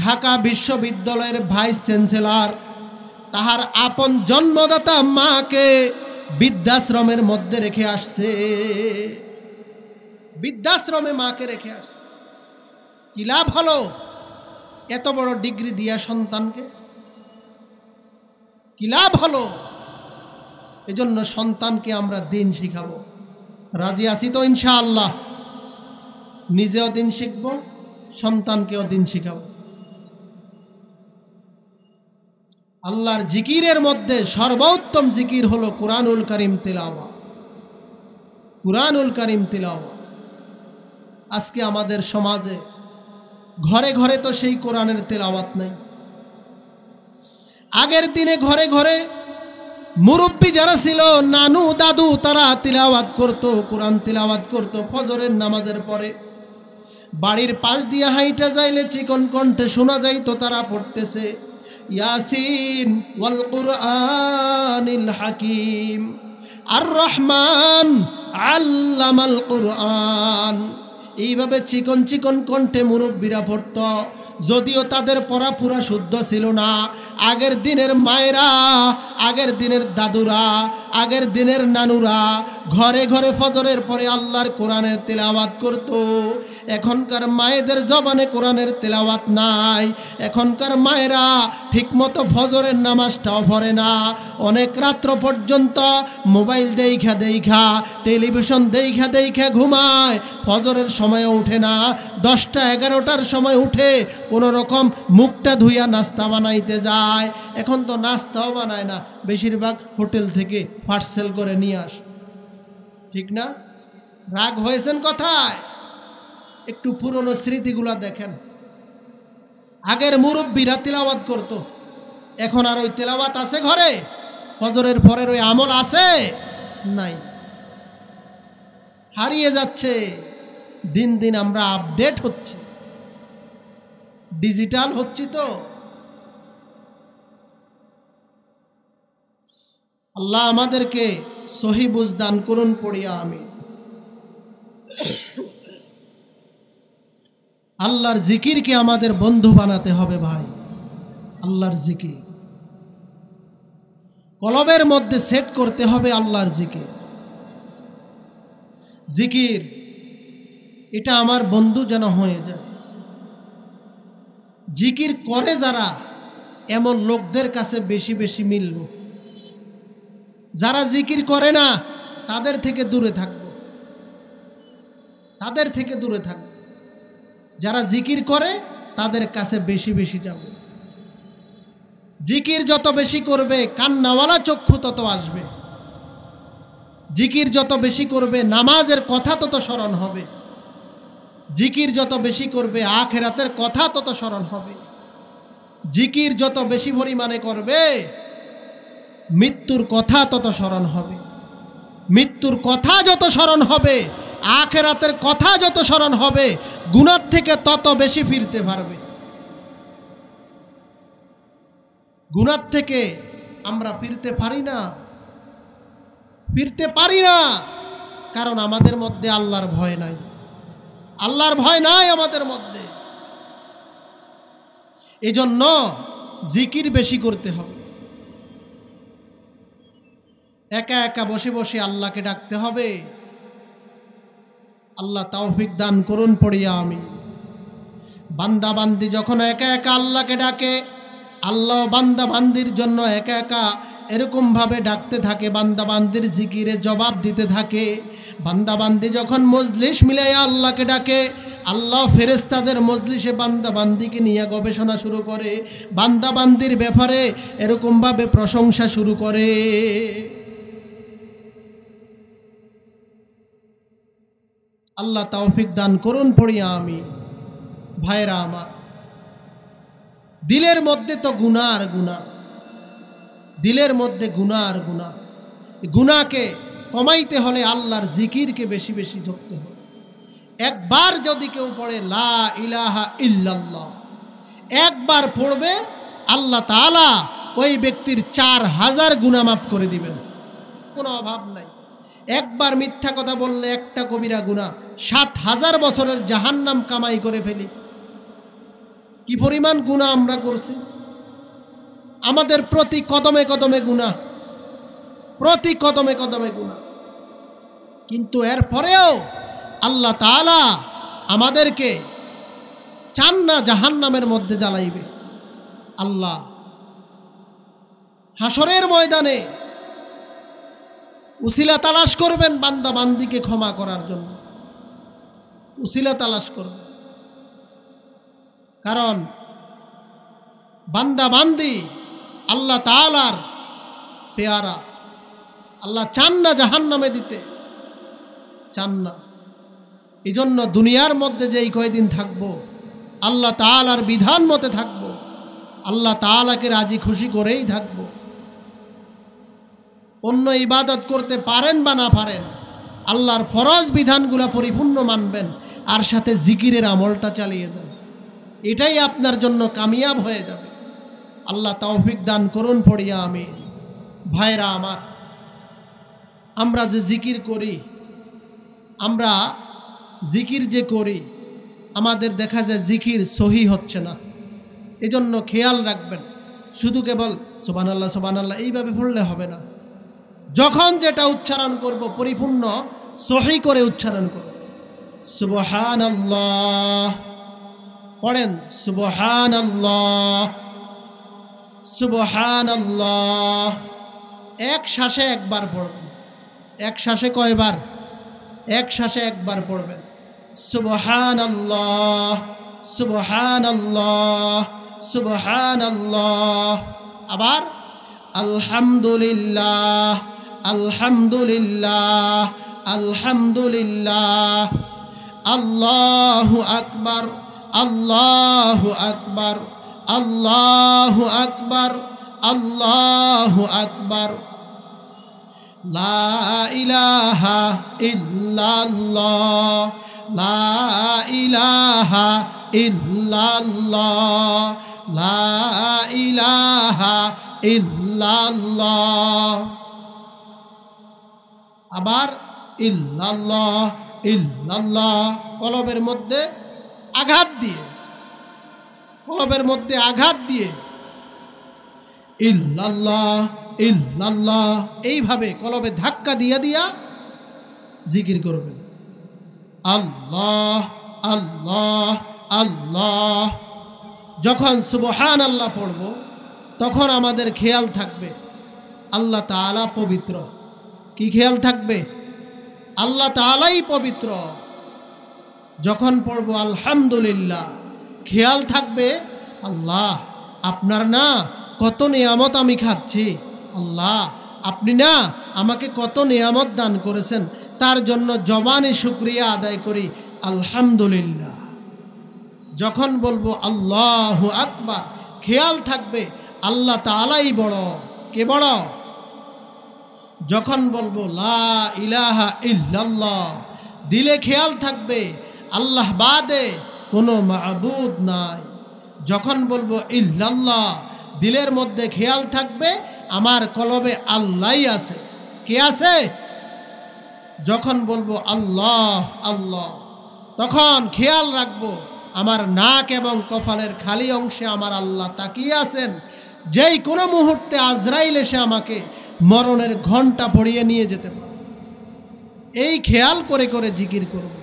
ঢাকা বিশ্ববিদ্যালয়ের ভাইস চ্যান্সেলর তাহার আপন জন্মদাতা মাকে বৃদ্ধাশ্রমের মধ্যে রেখে আসছে। বৃদ্ধাশ্রমে মাকে রেখে আসছে। কি লাভ হলো এত বড় ডিগ্রি দিয়া সন্তানকে? কি লাভ হলো? এজন্য সন্তানকে আমরা দিন শিখাবো। রাজি আছি তো ইনশাআল্লাহ? নিজেও দিন শিখব, সন্তানকেও দিন শিখাবো। আল্লাহর জিকিরের মধ্যে সর্বোত্তম জিকির হলো কুরআনুল কারীম তিলাওয়াত। কুরআনুল কারীম তিলাওয়াত। আজকে আমাদের সমাজে ঘরে ঘরে তো সেই কোরআনের তেলাওয়াত নাই। আগের দিনে ঘরে ঘরে মুরব্বী যারা ছিল, নানু দাদু, তারা তিলাওয়াত করত, কোরআন তিলাওয়াত করত ফজরের নামাজের পরে। বাড়ির পাশ দিয়ে হাইটা যাইলে চিকন কণ্ঠে শোনা যাইতো তারা পড়তেছে, ইয়াসিন ওয়াল কুরআনিল হাকিম, আর রহমান আল্লামাল কুরআন। এইভাবে চিকন চিকন কণ্ঠে মুরব্বীরা পড়ত। যদিও তাদের পড়া পুরা শুদ্ধ ছিল না। আগের দিনের মায়েরা, আগের দিনের দাদুরা, আগের দিনের নানুরা ঘরে ঘরে ফজরের পরে আল্লাহর কোরআনের তেলাওয়াত করত। এখনকার মায়েদের জবানে কোরআনের তেলাওয়াত নাই। এখনকার মায়েরা ঠিকমতো ফজরের নামাজটাও পড়ে না। অনেক রাত্র পর্যন্ত মোবাইল দেইখা দেইখা, টেলিভিশন দেইখা দেইখা ঘুমায়। ফজরের সময় উঠে না, 10টা 11টার সময় উঠে কোনো রকম মুখটা ধুইয়া নাস্তা বানাইতে যায়। এখন তো নাস্তাও বানায় না, বেশিরভাগ হোটেল থেকে পার্সেল করে নিয়ে আস। ঠিক না? রাগ হয়েছেন কথায়? একটু পুরনো স্মৃতিগুলা দেখেন। আগের মুরব্বীরা তিলাওয়াত করত, এখন আর ওই তেলাওয়াত আছে ঘরে? ফজরের পরের ওই আমল আছে? নাই, হারিয়ে যাচ্ছে। দিন দিন আমরা আপডেট হচ্ছি, ডিজিটাল হচ্ছি। তো আল্লাহ আমাদেরকে সহি বুঝ দান করুন, পড়িয়া আমিন। আল্লাহর জিকিরকে আমাদের বন্ধু বানাতে হবে ভাই। আল্লাহর জিকির কলবের মধ্যে সেট করতে হবে। আল্লাহর জিকির, জিকির এটা আমার বন্ধু যেন হয়ে যায়। জিকির করে যারা, এমন লোকদের কাছে বেশি বেশি মিলব। যারা জিকির করে না তাদের থেকে দূরে থাকব, তাদের থেকে দূরে থাকব। যারা জিকির করে তাদের কাছে বেশি বেশি যাব। জিকির যত বেশি করবে কান্নাওয়ালা চক্ষু তত আসবে। জিকির যত বেশি করবে নামাজের কথা তত স্মরণ হবে। জিকির যত বেশি করবে আখিরাতের কথা তত স্মরণ হবে। জিকির যত বেশি পরিমাণে করবে মৃত্যুর কথা তত স্মরণ হবে। মৃত্যুর কথা যত স্মরণ হবে, আখিরাতের কথা যত স্মরণ হবে, গুনাহ থেকে তত বেশি ফিরতে পারবে। গুনাহ থেকে আমরা ফিরতে পারি না, ফিরতে পারি না, কারণ আমাদের মধ্যে আল্লাহর ভয় নাই। আল্লাহর ভয় নাই আমাদের মধ্যে। এজন্য জিকির বেশি করতে হবে। একা একা বসে বসে আল্লাহকে ডাকতে হবে। আল্লাহ তৌফিক দান করুন, পড়িয়া আমিন। বান্দা বান্দি যখন একা একা আল্লাহকে ডাকে, আল্লাহ বান্দা বান্দির জন্য একা একা এরকমভাবে ডাকতে থাকে, বান্দা বান্দির জিকিরে জবাব দিতে থাকে। বান্দা বান্দি যখন মজলিস মিলাইয়া আল্লাহকে ডাকে, আল্লাহ ফেরেশতাদের মজলিসে বান্দা বান্দিকে নিয়ে গবেষণা শুরু করে, বান্দা বান্দির ব্যাপারে এরকমভাবে প্রশংসা শুরু করে। আল্লাহ তৌফিক দান করুন, পড়িয়া আমিন। ভাইরা আমার, দিলের মধ্যে তো গুনাহ আর গুনাহ, দিলের মধ্যে গুনাহ আর গুনাহ। গুনাহকে কমাইতে হলে আল্লাহর জিকিরকে বেশি বেশি জপতে হবে। একবার যদি কেউ পড়ে লা ইলাহা ইল্লাল্লাহ, একবার পড়বে, আল্লাহ তাআলা ওই ব্যক্তির 4000 গুনাহ মাফ করে দিবেন, কোনো অভাব নাই। একবার মিথ্যা কথা বললে একটা কবিরা গুনাহ, 7000 বছরের জাহান্নাম কামাই করে ফেলি। কি পরিমাণ গুনাহ আমরা করছি! আমাদের প্রতি কদমে কদমে গুনাহ, প্রতি কদমে কদমে গুনাহ। কিন্তু এরপরেও আল্লাহ তাআলা আমাদেরকে চান না জাহান্নামের মধ্যে জ্বালাইবে। আল্লাহ হাসরের ময়দানে উসিলা তালাশ করবেন বান্দা বান্দিকে ক্ষমা করার জন্য, উসিলা তালাশ করবেন। কারণ বান্দা বান্দি আল্লাহ তাআলার পেয়ারা। আল্লাহ চান না জাহান্নামে দিতে, চান না। এই জন্য দুনিয়ার মধ্যে যেই কয়দিন থাকবো আল্লাহ তাআলার বিধান মতে থাকবো, আল্লাহ তাআলাকে রাজি খুশি করেই থাকবো। অন্য ইবাদত করতে পারেন বা না পারেন, আল্লাহর ফরজ বিধানগুলো পরিপূর্ণ মানবেন, আর সাথে জিকিরের আমলটা চালিয়ে যান। এটাই আপনার জন্য কামিয়াব হয়ে যাবে। আল্লাহ তৌফিক দান করুন, পড়িয়া আমিন। ভাইরা আমার, আমরা যে জিকির করি, আমরা জিকির যে করি আমাদের দেখা যায় জিকির সহি হচ্ছে না, এজন্য খেয়াল রাখবেন। শুধু কেবল সুবহানাল্লাহ সুবহানাল্লাহ এইভাবে পড়লে হবে না। যখন যেটা উচ্চারণ করব পরিপূর্ণ সহি করে উচ্চারণ করব। সুবহানাল্লাহ পড়েন, সুবহানাল্লাহ সুবহানাল্লাহ। এক শ্বাসে একবার পড়বেন। এক শ্বাসে কয়বার? এক শ্বাসে একবার পড়বেন। সুবহানাল্লাহ সুবহানাল্লাহ সুবহানাল্লাহ। আবার আলহামদুলিল্লাহ আলহামদুলিল্লাহ আলহামদুলিল্লাহ। আল্লাহু আকবার আল্লাহু আকবার আল্লাহু আকবার আল্লাহু আকবার। লা ইলাহা ইল্লাল্লাহ লা ইলাহা ইল্লাল্লাহ লা ইলাহা ইল্লাল্লাহ। আবার ইল্লাল্লাহ ইল্লাল্লাহ। কলবের মধ্যে আঘাত দিয়ে, কলবের মধ্যে আঘাত দিয়ে ইল্লাল্লাহ ইল্লাল্লাহ এইভাবে কলবে ধাক্কা দিয়া দিয়া জিকির করবেন। আল্লাহ আল্লাহ আল্লাহ। যখন সুবহানাল্লাহ পড়ব তখন আমাদের খেয়াল থাকবে আল্লাহ তাআলা পবিত্র। কি খেয়াল থাকবে? আল্লাহ তাআলাই পবিত্র। যখন পড়ব আলহামদুলিল্লাহ খেয়াল থাকবে আল্লাহ আপনার না কত নিয়ামত আমি খাচ্ছি, আল্লাহ আপনি না আমাকে কত নিয়ামত দান করেছেন, তার জন্য জবানে শুকরিয়া আদায় করি আলহামদুলিল্লাহ। যখন বলবো আল্লাহু আকবার খেয়াল থাকবে আল্লাহ তাআলাই বড়। কে বড়? যখন বলবো লা ইলাহা ইল্লাল্লাহ দিলে খেয়াল থাকবে আল্লাহ বাদে কোনো মাবুদ নাই। যখন বলবো ইল্লাল্লাহ দিলের মধ্যে খেয়াল থাকবে আমার কলবে আল্লাহই আছে। কে আছে? যখন বলবো আল্লাহ আল্লাহ তখন খেয়াল রাখবো আমার নাক এবং কপালের খালি অংশে আমার আল্লাহ তাকিয়ে আছেন। যেই কোনো মুহূর্তে আজরাইল এসে আমাকে মরণের ঘণ্টা পড়িয়ে নিয়ে যেতে পারে। এই খেয়াল করে করে জিকির করব,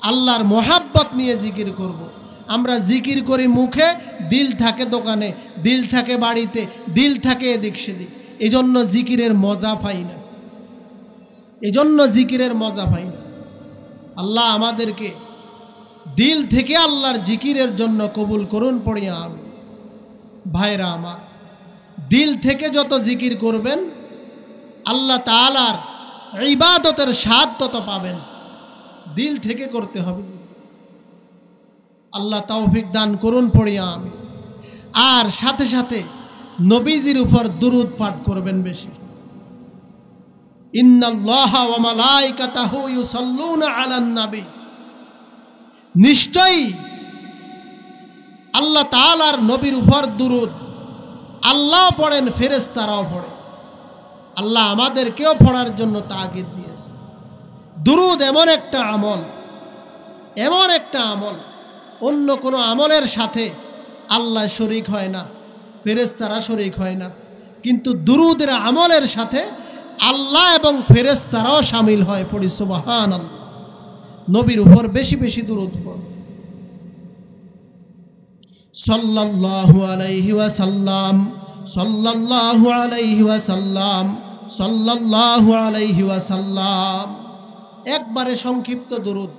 আল্লাহর মোহাব্বত নিয়ে জিকির করব। আমরা জিকির করি মুখে, দিল থাকে দোকানে, দিল থাকে বাড়িতে, দিল থাকে এদিক সেদিক। এই জন্য জিকিরের মজা পাই না, এই জন্য জিকিরের মজা পাই না। আল্লাহ আমাদেরকে দিল থেকে আল্লাহর জিকিরের জন্য কবুল করুন পড়িয়া আমি। ভাইরা আমার, দিল থেকে যত জিকির করবেন আল্লাহ তাআলার ইবাদতের স্বাদ তত পাবেন। দিল থেকে করতে হবে। আল্লাহ তৌফিক দান করুন পড়িয়া আমি। আর সাথে সাথে নবীজির উপর দুরূদ পাঠ করবেন বেশি। ইন্নাল্লাহা ওয়া মালাইকাতাহু ইউসাল্লুনা আলান নবী। নিশ্চয়ই আল্লাহ তাআলার নবীর উপর দুরূদ আল্লাহ পড়েন, ফেরেশতারাও পড়ে। আল্লাহ আমাদেরকেও পড়ার জন্য তাগিদ দিয়েছে। দুরূদ এমন একটা আমল, এমন একটা আমল অন্য কোনো আমলের সাথে আল্লাহ শরীক হয় না, ফেরেশতারা শরীক হয় না, কিন্তু দুরূদের আমলের সাথে আল্লাহ এবং ফেরেশতারাও শামিল হয়। পড়ি সুবহানাল্লাহ। নবীর উপর বেশি বেশি দুরূদ পড়ো। সাল্লাল্লাহু আলাইহি ওয়াসাল্লাম সাল্লাল্লাহু আলাইহি ওয়াসাল্লাম সাল্লাল্লাহু আলাইহি ওয়াসাল্লাম। একবারে সংক্ষিপ্ত দুরূদ,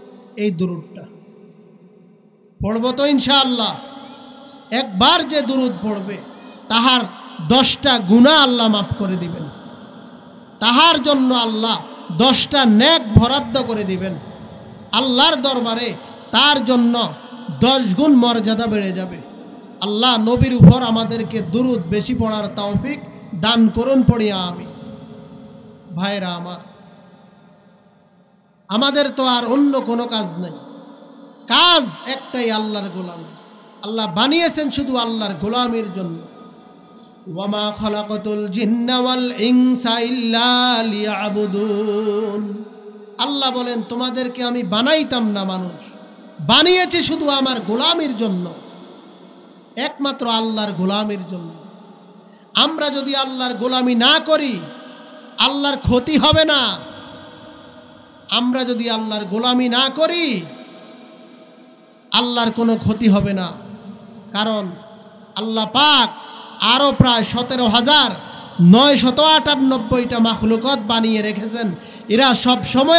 এই দুরূদটা পড়ব তো ইনশাআল্লাহ। একবার যে দুরূদ পড়বে তাহার 10টা গুনাহ আল্লাহ মাফ করে দিবেন, তাহার জন্য আল্লাহ 10টা নেক বরাদ্দ করে দিবেন। আল্লাহর দরবারে তার জন্য 10 গুণ মর্যাদা বেড়ে যাবে। আল্লাহ নবীর উপর আমাদেরকে দুরূদ বেশি পড়ার তৌফিক দান করুন পড়িয়া আমি। ভাইরা আমার, আমাদের তো আর অন্য কোনো কাজ নেই, কাজ একটাই আল্লাহর গোলামি। আল্লাহ বানিয়েছেন শুধু আল্লাহর গোলামির জন্য। ওয়ামা খালাকাতুল জিন্না ওয়াল ইনসা ইল্লা লিয়াবুদুন। আল্লাহ বলেন তোমাদেরকে আমি বানাইতাম না মানুষ, বানিয়েছি শুধু আমার গোলামির জন্য, একমাত্র আল্লাহর গোলামির জন্য। আমরা যদি আল্লাহর গোলামি না করি আল্লাহর ক্ষতি হবে না। আমরা যদি আল্লাহর গোলামি না করি আল্লাহর কোনো ক্ষতি হবে না। কারণ আল্লাহ পাক আরও প্রায় 17,998টা মাখলুকাত বানিয়ে রেখেছেন। এরা সব সময়